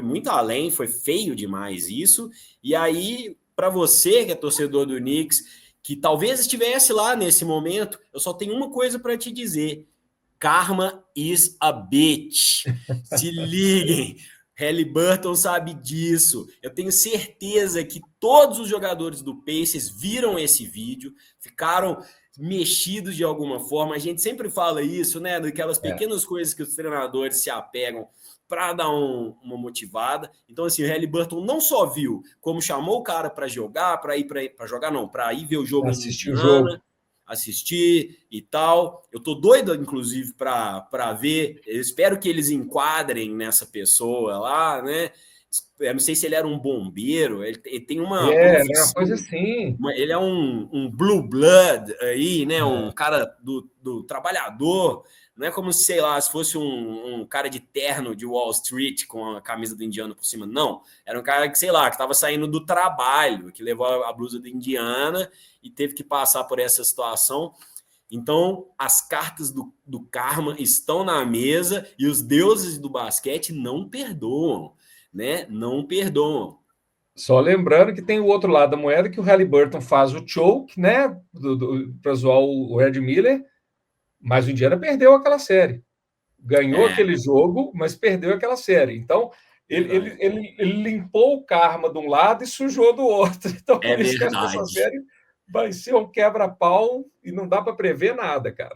muito além, foi feio demais isso. E aí, para você que é torcedor do Knicks, que talvez estivesse lá nesse momento, eu só tenho uma coisa para te dizer: karma is a bitch. Se liguem. Halliburton sabe disso. Eu tenho certeza que todos os jogadores do Pacers viram esse vídeo, ficaram mexidos de alguma forma. A gente sempre fala isso, né? Daquelas é. pequenas coisas que os treinadores se apegam para dar uma motivada. Então, assim, o Halliburton não só viu, como chamou o cara para jogar, para jogar, não, para ir ver o jogo em Assistir o jogo. Indiana, assistir e tal. Eu tô doido, inclusive, para ver. Eu espero que eles enquadrem nessa pessoa lá, né? Eu não sei se ele era um bombeiro, ele tem uma Né, uma coisa profissão, assim. ele é um blue blood aí, né? Um É. cara do trabalhador. Não é como se, sei lá, se fosse um cara de terno de Wall Street com a camisa do Indiana por cima. Não. Era um cara que, sei lá, que estava saindo do trabalho, que levou a blusa do Indiana e teve que passar por essa situação. Então, as cartas do karma estão na mesa e os deuses do basquete não perdoam, né? Não perdoam. Só lembrando que tem o outro lado da moeda, que o Halliburton faz o choke, né, para zoar o Red Miller, mas o Indiana perdeu aquela série. Ganhou É, aquele jogo, mas perdeu aquela série. Então, verdade. ele limpou o karma de um lado e sujou do outro. Então, É por isso que eu acho que essa verdade. série vai ser um quebra-pau e não dá para prever nada, cara.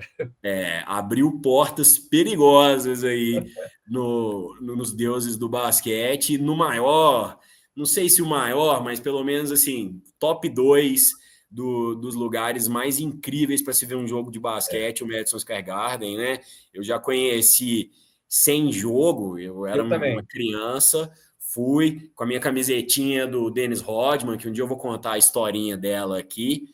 Abriu portas perigosas aí nos deuses do basquete, no maior, não sei se o maior, mas pelo menos assim, top 2 dos lugares mais incríveis para se ver um jogo de basquete, o Madison Square Garden, né? Eu já conheci sem jogo, eu era Eu uma também. criança, fui com a minha camisetinha do Dennis Rodman, que um dia eu vou contar a historinha dela aqui.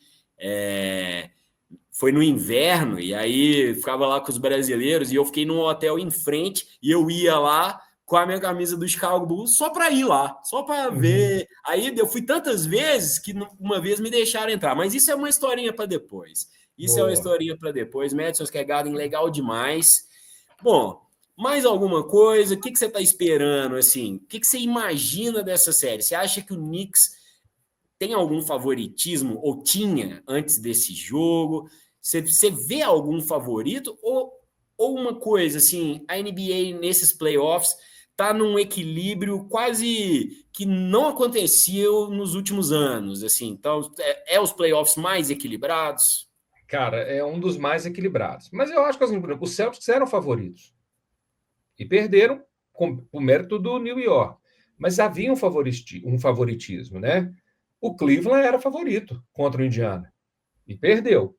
Foi no inverno, e aí ficava lá com os brasileiros, e eu fiquei num hotel em frente, e eu ia lá com a minha camisa do Chicago Bulls só para ir lá, só para Uhum. ver. Aí eu fui tantas vezes que uma vez me deixaram entrar, mas isso é uma historinha para depois. Isso é uma Boa. historinha para depois. Madison Square Garden, legal demais. Bom, mais alguma coisa? O que você está esperando? Assim, o que você imagina dessa série? Você acha que o Knicks tem algum favoritismo, ou tinha antes desse jogo? Você vê algum favorito? Ou uma coisa assim, a NBA nesses playoffs tá num equilíbrio quase que não aconteceu nos últimos anos, assim. Então, os playoffs mais equilibrados? Cara, é um dos mais equilibrados. Mas eu acho que assim, por exemplo, os Celtics eram favoritos e perderam com o mérito do New York. Mas havia um favoritismo, né? O Cleveland era favorito contra o Indiana e perdeu.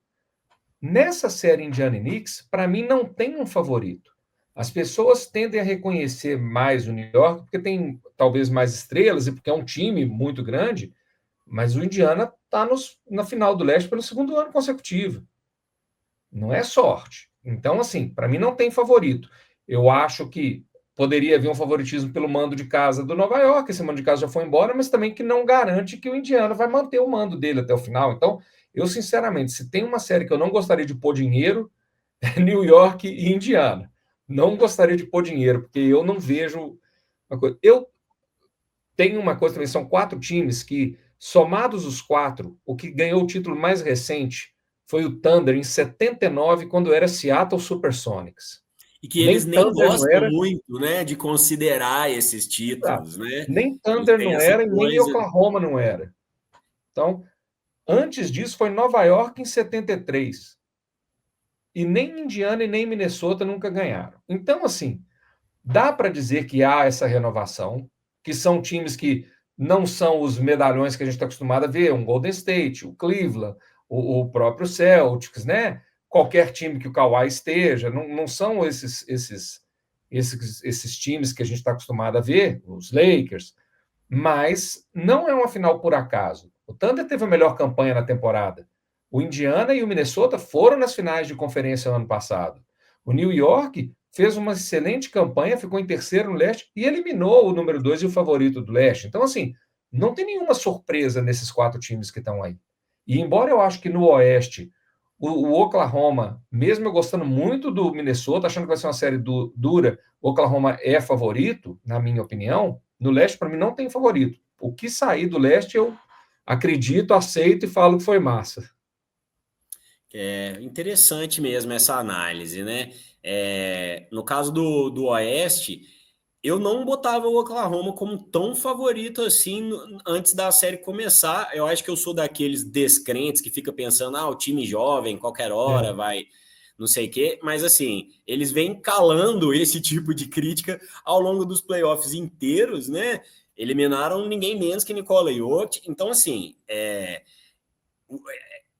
Nessa série Indiana e Knicks, para mim não tem um favorito. As pessoas tendem a reconhecer mais o New York porque tem talvez mais estrelas e porque é um time muito grande, mas o Indiana está na final do leste pelo segundo ano consecutivo. Não é sorte. Então, assim, para mim não tem favorito. Eu acho que poderia haver um favoritismo pelo mando de casa do Nova York, esse mando de casa já foi embora, mas também que não garante que o Indiana vai manter o mando dele até o final. Então, eu, sinceramente, se tem uma série que eu não gostaria de pôr dinheiro, é New York e Indiana. Não gostaria de pôr dinheiro, porque eu não vejo uma coisa. Eu tenho uma coisa também, são 4 times que, somados os 4, o que ganhou o título mais recente foi o Thunder em 79, quando era Seattle Supersonics. E que Nem eles nem Thunder não gostam era, muito, né, de considerar esses tá, títulos, né? nem Eles Thunder têm não essa era, e nem coisa. Oklahoma não era. Então, antes disso foi Nova York em 73. E nem Indiana e nem Minnesota nunca ganharam. Então, assim, dá para dizer que há essa renovação, que são times que não são os medalhões que a gente está acostumado a ver, um Golden State, o Cleveland, o próprio Celtics, né? Qualquer time que o Kawhi esteja, não são esses times que a gente está acostumado a ver, os Lakers, mas não é uma final por acaso. O Thunder teve a melhor campanha na temporada. O Indiana e o Minnesota foram nas finais de conferência no ano passado. O New York fez uma excelente campanha, ficou em terceiro no leste e eliminou o número 2 e o favorito do leste. Então, assim, não tem nenhuma surpresa nesses 4 times que estão aí. E embora eu acho que no oeste, o Oklahoma, mesmo eu gostando muito do Minnesota, achando que vai ser uma série dura, o Oklahoma é favorito, na minha opinião. No leste, para mim, não tem favorito. O que sair do leste, eu acredito, aceito e falo que foi massa. É interessante mesmo essa análise, né? No caso do Oeste, eu não botava o Oklahoma como tão favorito assim antes da série começar. Eu acho que eu sou daqueles descrentes que fica pensando, o time jovem, qualquer hora É, vai, não sei o quê. Mas assim, eles vêm calando esse tipo de crítica ao longo dos playoffs inteiros, né? Eliminaram ninguém menos que Nikola Jokic. Então, assim,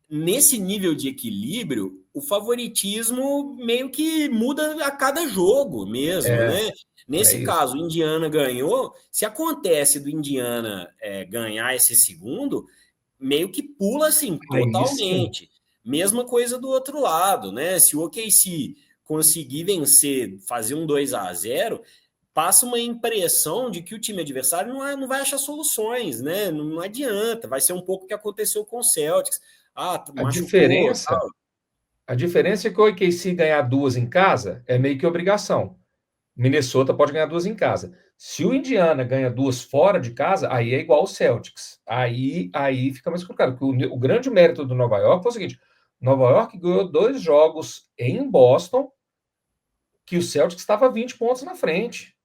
nesse nível de equilíbrio, o favoritismo meio que muda a cada jogo mesmo, é, né? é Nesse isso. caso, o Indiana ganhou. Se acontece do Indiana ganhar esse segundo, meio que pula assim Aí sim. totalmente. Mesma coisa do outro lado, né? Se o OKC conseguir vencer, fazer um 2-0, passa uma impressão de que o time adversário não vai achar soluções, né? Não adianta, vai ser um pouco o que aconteceu com o Celtics. A Machucou, diferença, tal. a diferença é que o OKC ganhar 2 em casa é meio que obrigação. Minnesota pode ganhar 2 em casa. Se o Indiana ganha 2 fora de casa, aí é igual o Celtics. Aí fica mais complicado. Porque o grande mérito do Nova York foi o seguinte: Nova York ganhou 2 jogos em Boston que o Celtics estava 20 pontos na frente.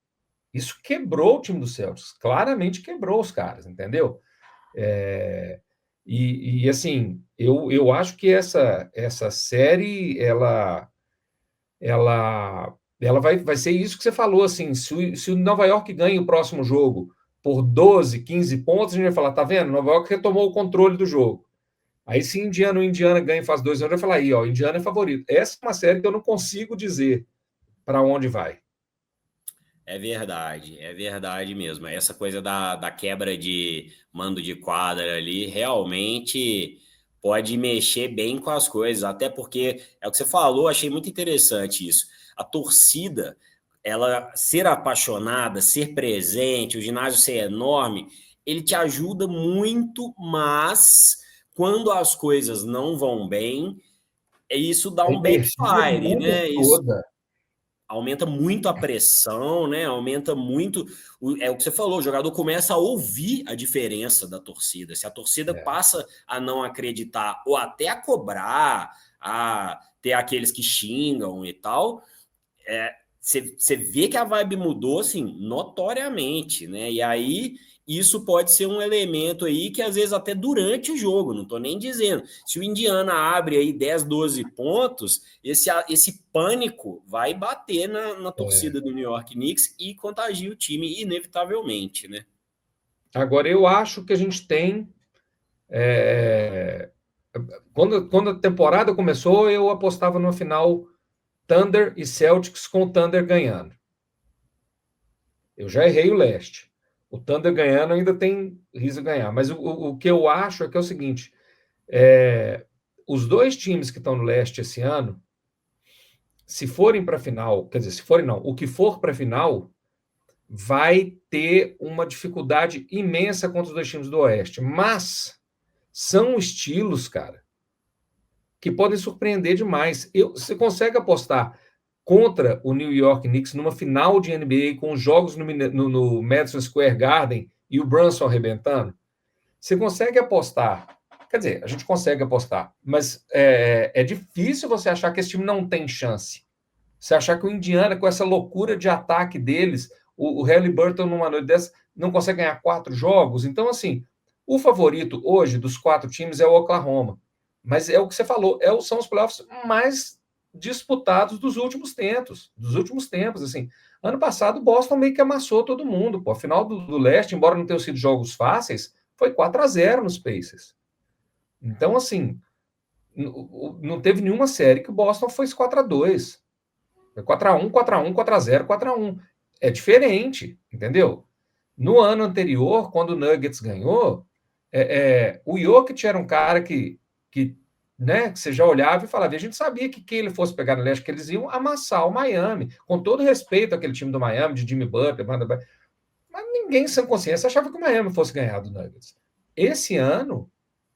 Isso quebrou o time do Celtics. Claramente quebrou os caras, entendeu? É, assim, eu acho que essa série ela vai ser isso que você falou, assim, se o Nova York ganha o próximo jogo, por 12, 15 pontos, a gente vai falar, tá vendo? Nova York retomou o controle do jogo. Aí, se Indiana ganha e faz 2-0, vai falar aí, ó, Indiana é favorito. Essa é uma série que eu não consigo dizer para onde vai. É verdade mesmo. Essa coisa da quebra de mando de quadra ali realmente pode mexer bem com as coisas, até porque é o que você falou, achei muito interessante isso. A torcida, ela ser apaixonada, ser presente, o ginásio ser enorme, ele te ajuda muito, mas quando as coisas não vão bem, isso dá A um energia backfire, muda né? Isso toda. aumenta muito a pressão, né? Aumenta muito. É o que você falou, o jogador começa a ouvir a diferença da torcida. Se a torcida É, passa a não acreditar ou até a cobrar, a ter aqueles que xingam e tal, você vê que a vibe mudou assim, notoriamente, né? E aí isso pode ser um elemento aí que às vezes até durante o jogo, não estou nem dizendo. Se o Indiana abre aí 10, 12 pontos, esse pânico vai bater na é. torcida do New York Knicks e contagia o time inevitavelmente, né? Agora, eu acho que a gente tem. Quando a temporada começou, eu apostava no final Thunder e Celtics com o Thunder ganhando. Eu já errei o leste. O Thunder ganhando ainda tem risco de ganhar. Mas o que eu acho é que é o seguinte: os dois times que estão no leste esse ano, se forem para a final, quer dizer, se forem não, o que for para a final vai ter uma dificuldade imensa contra os dois times do oeste. Mas são estilos, cara, que podem surpreender demais. Você consegue apostar contra o New York Knicks numa final de NBA com jogos no Madison Square Garden e o Brunson arrebentando? Você consegue apostar? Quer dizer, a gente consegue apostar, mas é difícil você achar que esse time não tem chance. Você achar que o Indiana, com essa loucura de ataque deles, o Halliburton, numa noite dessa, não consegue ganhar 4 jogos. Então, assim, o favorito hoje dos 4 times é o Oklahoma. Mas é o que você falou, são os playoffs mais disputados dos últimos tempos. Assim, ano passado, o Boston meio que amassou todo mundo. Pô. A final do leste, embora não tenham sido jogos fáceis, foi 4-0 nos Pacers. Então, assim, não teve nenhuma série que o Boston foi 4-2. É 4-1, 4-1, 4-0, 4-1. É diferente, entendeu? No ano anterior, quando o Nuggets ganhou, o Jokic era um cara que, né, que você já olhava e falava, a gente sabia que quem ele fosse pegar no leste, que eles iam amassar o Miami, com todo respeito àquele time do Miami, de Jimmy Butler, mas ninguém sem consciência achava que o Miami fosse ganhar do Nuggets. Esse ano,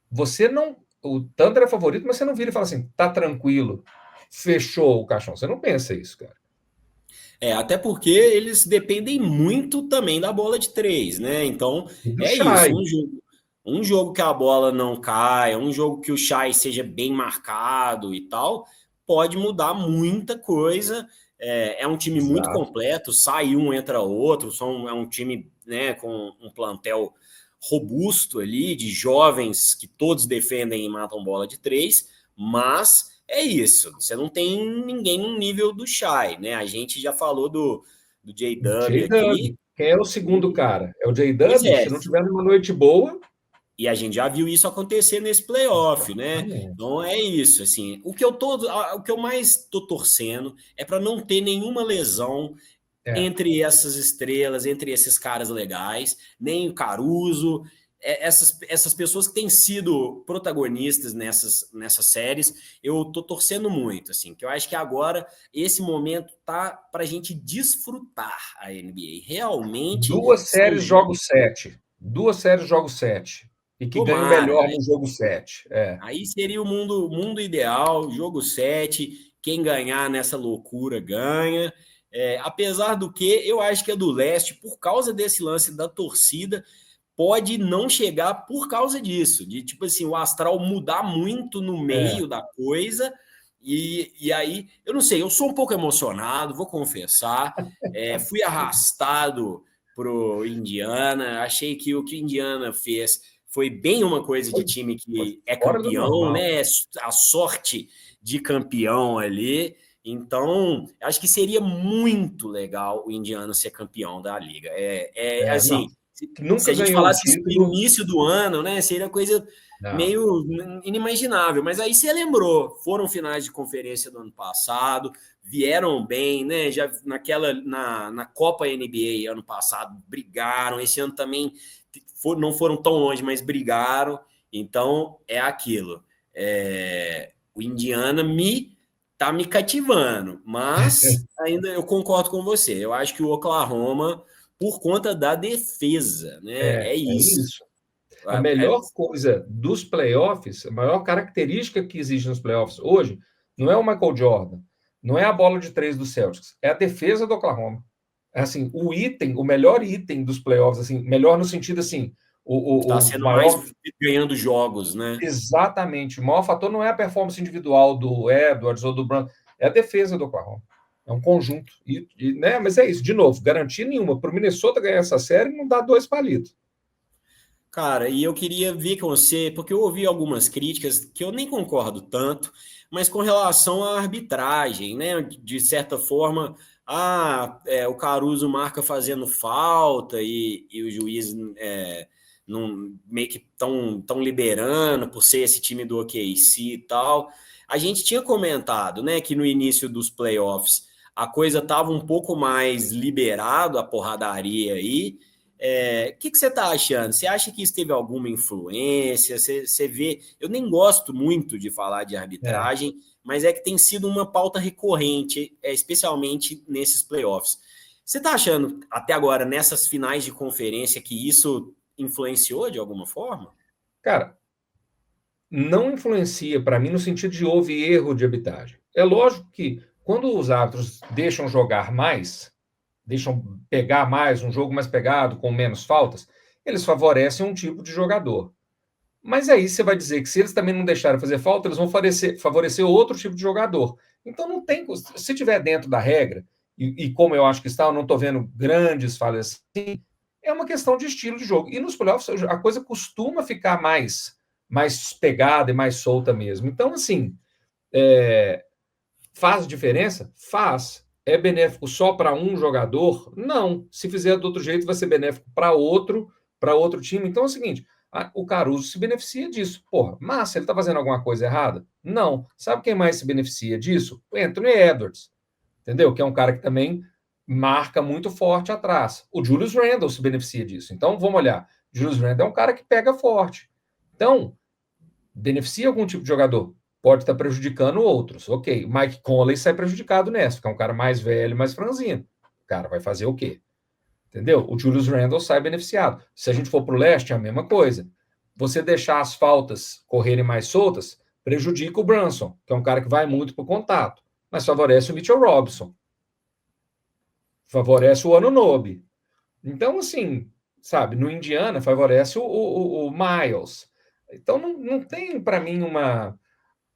você não. O Thunder é favorito, mas você não vira e fala assim, tá tranquilo, fechou o caixão. Você não pensa isso, cara. Até porque eles dependem muito também da bola de três, né? Então, E do é isso, Shai. um jogo que a bola não caia, um jogo que o Shai seja bem marcado e tal, pode mudar muita coisa. É um time muito Exato. completo, sai um, entra outro, é um time, né, com um plantel robusto ali, de jovens que todos defendem e matam bola de três, mas é isso, você não tem ninguém no nível do Shai, né? A gente já falou do J-Dub J-Dub. aqui, Quem é o segundo cara? É o pois J-Dub? é, Se não tiver uma noite boa. e a gente já viu isso acontecer nesse playoff, né? Exatamente. Então é isso, assim, o que eu mais tô torcendo é para não ter nenhuma lesão É, entre essas estrelas, entre esses caras legais, nem o Caruso, essas pessoas que têm sido protagonistas nessas séries, eu tô torcendo muito, assim, que eu acho que agora esse momento tá para a gente desfrutar a NBA. Realmente duas são séries, jogo 7. Duas séries, jogo 7. E que ganha o tomara. melhor no jogo 7. Aí seria mundo ideal, jogo 7. Quem ganhar nessa loucura ganha. Apesar do que, eu acho que a do leste, por causa desse lance da torcida, pode não chegar por causa disso, de tipo assim, o astral mudar muito no É. meio da coisa. E aí, eu não sei, eu sou um pouco emocionado, vou confessar. Fui arrastado pro Indiana, achei que o que o Indiana fez foi bem uma coisa de time Foi que é fora do campeão, normal. né? A sorte de campeão ali. Então, acho que seria muito legal o Indiana ser campeão da liga. Não. Assim, que Se nunca a gente ganhou o falasse isso no título. início do ano, né, seria coisa Não. meio inimaginável. Mas aí você lembrou, foram finais de conferência do ano passado, vieram bem, né? Já na Copa NBA ano passado brigaram, esse ano também não foram tão longe, mas brigaram. Então é aquilo. O Indiana tá me cativando, mas ainda eu concordo com você. Eu acho que o Oklahoma, por conta da defesa, né? É É isso. isso. A melhor coisa dos playoffs, a maior característica que existe nos playoffs hoje, não é o Michael Jordan, não é a bola de três do Celtics, é a defesa do Oklahoma. É assim, o melhor item dos playoffs, assim, melhor no sentido assim, Está o sendo mais maior. ganhando jogos, né? Exatamente. O maior fator não é a performance individual do Edwards ou do Brown, é a defesa do Oklahoma. É um conjunto. Né? Mas é isso, de novo, garantia nenhuma. Para o Minnesota ganhar essa série, não dá 2 palitos. Cara, e eu queria ver com você, porque eu ouvi algumas críticas que eu nem concordo tanto, mas com relação à arbitragem, né? De certa forma, o Caruso marca fazendo falta e o juiz não, meio que tão liberando por ser esse time do OKC e tal. A gente tinha comentado, né, que no início dos playoffs a coisa estava um pouco mais liberado, a porradaria aí. Que você está achando? Você acha que isso teve alguma influência? Você vê. Eu nem gosto muito de falar de É. arbitragem, mas é que tem sido uma pauta recorrente, especialmente nesses playoffs. Você está achando, até agora, nessas finais de conferência, que isso influenciou de alguma forma? Cara, não influencia para mim no sentido de houve erro de arbitragem. É lógico que quando os árbitros deixam jogar mais, deixam pegar mais, um jogo mais pegado, com menos faltas, eles favorecem um tipo de jogador. Mas aí você vai dizer que se eles também não deixarem fazer falta, eles vão favorecer outro tipo de jogador. Então não tem. Se tiver dentro da regra, e como eu acho que está, eu não estou vendo grandes falhas assim, é uma questão de estilo de jogo. E nos playoffs a coisa costuma ficar mais pegada e mais solta mesmo. Então, assim, faz diferença? Faz. É benéfico só para um jogador? Não. Se fizer do outro jeito, vai ser benéfico para outro time. Então é o seguinte: o Caruso se beneficia disso. Porra, massa, ele está fazendo alguma coisa errada? Não. Sabe quem mais se beneficia disso? O Anthony Edwards, entendeu? Que é um cara que também marca muito forte atrás. O Julius Randle se beneficia disso. Então vamos olhar. Julius Randle é um cara que pega forte. Então, beneficia algum tipo de jogador? Pode estar prejudicando outros. Ok, Mike Conley sai prejudicado nessa, porque é um cara mais velho, mais franzino. O cara vai fazer o quê? Entendeu? O Julius Randle sai beneficiado. Se a gente for para o leste, é a mesma coisa. Você deixar as faltas correrem mais soltas, prejudica o Brunson, que é um cara que vai muito para o contato, mas favorece o Mitchell Robinson, favorece o Anunoby. Então, assim, sabe, no Indiana favorece o Miles. Então, não tem para mim uma.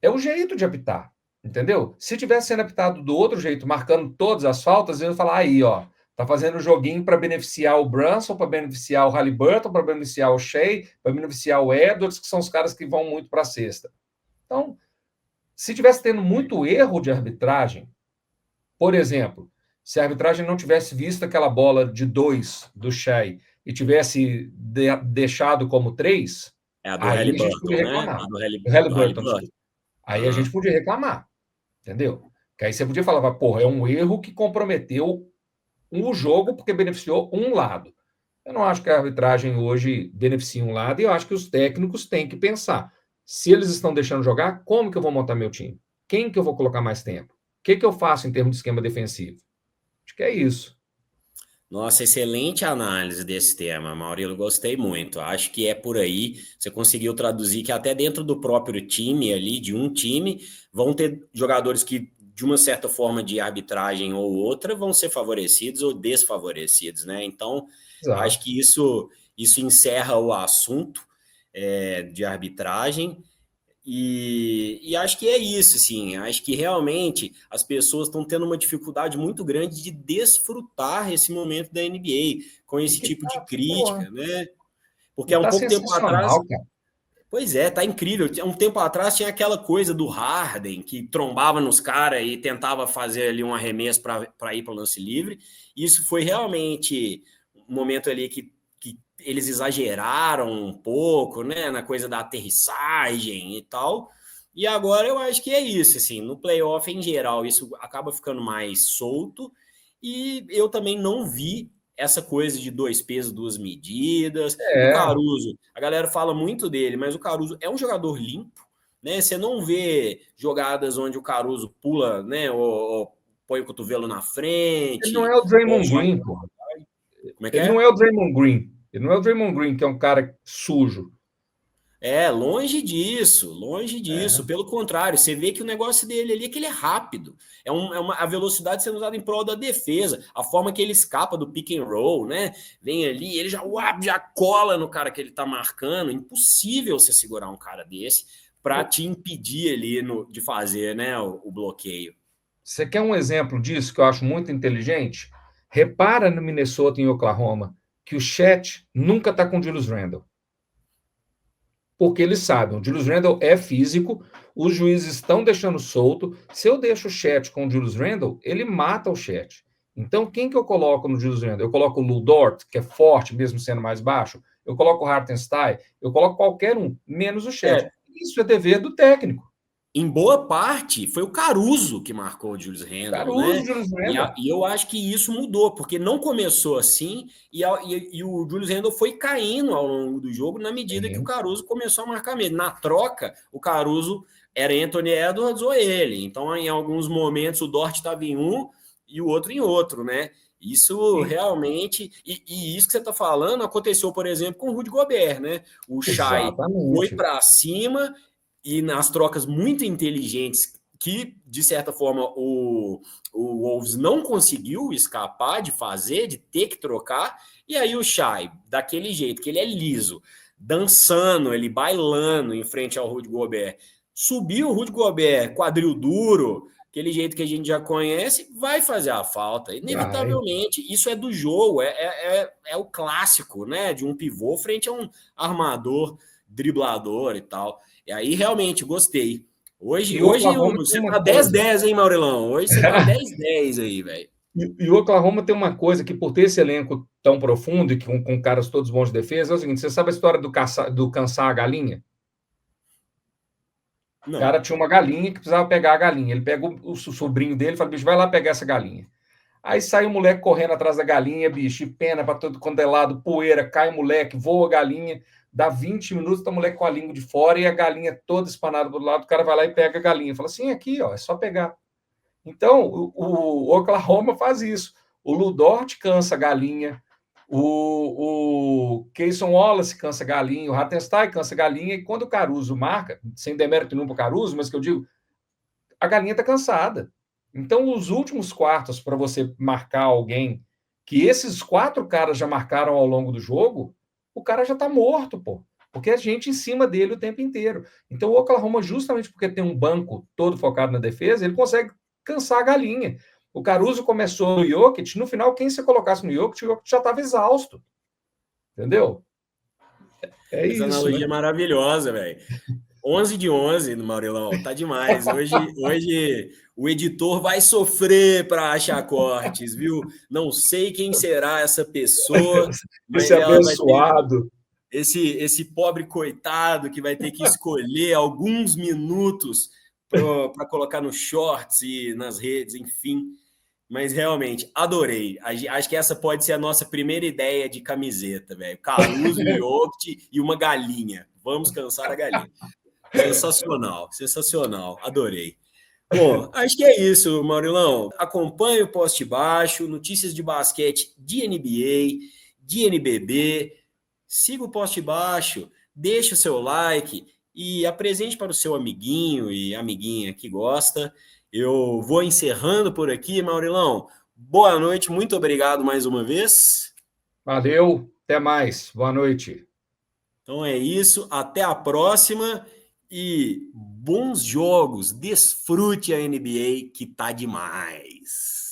É o jeito de apitar, entendeu? Se tivesse sendo apitado do outro jeito, marcando todas as faltas, eu ia falar aí, ó, tá fazendo o joguinho para beneficiar o Brunson, para beneficiar o Haliburton, para beneficiar o Shea, para beneficiar o Edwards, que são os caras que vão muito para a cesta. Então, se tivesse tendo muito erro de arbitragem, por exemplo, se a arbitragem não tivesse visto aquela bola de 2 do Shea e tivesse deixado como 3, É a do aí a gente podia Haliburton, né? reclamar. A O do Haliburton, Haliburton. desculpa. Aí a gente podia reclamar, entendeu? Que aí você podia falar, porra, é um erro que comprometeu o jogo porque beneficiou um lado. Eu não acho que a arbitragem hoje beneficia um lado e eu acho que os técnicos têm que pensar. Se eles estão deixando jogar, como que eu vou montar meu time? Quem que eu vou colocar mais tempo? O que eu faço em termos de esquema defensivo? Acho que é isso. Nossa, excelente análise desse tema, Maurílio. Gostei muito. Acho que é por aí. Você conseguiu traduzir que até dentro do próprio time ali, de um time, vão ter jogadores que, de uma certa forma de arbitragem ou outra, vão ser favorecidos ou desfavorecidos, né? Então, acho Exato. que isso encerra o assunto de arbitragem. E acho que é isso, assim. Acho que realmente as pessoas estão tendo uma dificuldade muito grande de desfrutar esse momento da NBA com E esse que tipo de tá, porra, crítica, né? Porque e há um tá pouco tempo atrás, sensacional, cara. pois é, tá incrível. Há um tempo atrás tinha aquela coisa do Harden que trombava nos caras e tentava fazer ali um arremesso para ir para o lance livre. Isso foi realmente um momento ali que eles exageraram um pouco, né, na coisa da aterrissagem e tal. E agora eu acho que é isso, assim, no playoff em geral, isso acaba ficando mais solto. E eu também não vi essa coisa de 2 pesos, 2 medidas. O É, Caruso, a galera fala muito dele, mas o Caruso é um jogador limpo, né? Você não vê jogadas onde o Caruso pula, né, ou põe o cotovelo na ele não frente, é o ou Draymond joga. Green, pô. Como é que Ele não é? é o Draymond Green. Ele não é o Draymond Green, que é um cara sujo. É, longe disso. É. Pelo contrário, você vê que o negócio dele ali é que ele é rápido. A velocidade sendo usada em prol da defesa. A forma que ele escapa do pick and roll, né? Vem ali, ele já cola no cara que ele tá marcando. Impossível você segurar um cara desse para te impedir ali de fazer, né, o bloqueio. Você quer um exemplo disso que eu acho muito inteligente? Repara no Minnesota e em Oklahoma que o Chet nunca está com o Julius Randle. Porque eles sabem, o Julius Randle é físico, os juízes estão deixando solto. Se eu deixo o Chet com o Julius Randle, ele mata o Chet. Então, quem que eu coloco no Julius Randle? Eu coloco o Lu Dort, que é forte, mesmo sendo mais baixo. Eu coloco o Hartenstein. Eu coloco qualquer um, menos o Chet. É, Isso é dever do técnico. em boa parte, foi o Caruso que marcou o Julius O Randle, cara usa né? o Julius E, Randle. e eu acho que isso mudou, porque não começou assim, e o Julius Randle foi caindo ao longo do jogo na medida que o Sim, Caruso começou a marcar mesmo. Na troca, o Caruso era Anthony Edwards ou ele. Então, em alguns momentos, o Dort estava em um e o outro em outro, né? Isso sim. realmente. E isso que você está falando aconteceu, por exemplo, com o Rudy Gobert, né? O Shai foi Exatamente. para cima e nas trocas muito inteligentes que, de certa forma, o Wolves não conseguiu escapar de fazer, de ter que trocar, e aí o Shai, daquele jeito, que ele é liso, dançando, ele bailando em frente ao Rudy Gobert, subiu o Rudy Gobert, quadril duro, aquele jeito que a gente já conhece, vai fazer a falta, Vai. inevitavelmente, isso é do jogo, é o clássico, né, de um pivô frente a um armador, driblador e tal. E aí, realmente, gostei. Hoje, E o hoje Oklahoma tem você uma tá dez coisa. dez hein, Maurilão? Hoje você tá 10-10 aí, velho. E o Oklahoma tem uma coisa que, por ter esse elenco tão profundo e com caras todos bons de defesa, é o seguinte: você sabe a história do caçar a galinha? O cara Não. tinha uma galinha que precisava pegar a galinha. Ele pega o sobrinho dele e fala: bicho, vai lá pegar essa galinha. Aí sai o moleque correndo atrás da galinha, bicho, e pena para todo quanto é lado, poeira, cai o moleque, voa a galinha, dá 20 minutos, tá o moleque com a língua de fora e a galinha toda espanada do lado, o cara vai lá e pega a galinha. Fala assim: aqui, ó, é só pegar. Então, o Oklahoma faz isso. O Lu Dort cansa a galinha, o Keyson Wallace cansa a galinha, o Hartenstein cansa a galinha, e quando o Caruso marca, sem demérito nenhum para o Caruso, mas que eu digo, a galinha está cansada. Então, os últimos quartos para você marcar alguém que esses 4 caras já marcaram ao longo do jogo, o cara já está morto, pô. Porque a gente em cima dele o tempo inteiro. Então, o Oklahoma, justamente porque tem um banco todo focado na defesa, ele consegue cansar a galinha. O Caruso começou no Jokic, no final, quem você colocasse no Jokic, o Jokic já estava exausto. Entendeu? É Essa isso, né? analogia é maravilhosa, velho. 11 de 11 no Maurilão, tá demais. Hoje o editor vai sofrer para achar cortes, viu? Não sei quem será essa pessoa, Esse mas ela vai ter abençoado. esse pobre coitado que vai ter que escolher alguns minutos para colocar nos shorts e nas redes, enfim. Mas realmente, adorei. Acho que essa pode ser a nossa primeira ideia de camiseta, velho. Caruso, Jokic e uma galinha. Vamos cansar a galinha. Sensacional, sensacional. Adorei. Bom, acho que é isso, Maurilão. Acompanhe o Poste Baixo, notícias de basquete de NBA, de NBB. Siga o Poste Baixo, deixe o seu like e apresente para o seu amiguinho e amiguinha que gosta. Eu vou encerrando por aqui, Maurilão. Boa noite, muito obrigado mais uma vez. Valeu, até mais. Boa noite. Então é isso, até a próxima e bons jogos. Desfrute a NBA que tá demais.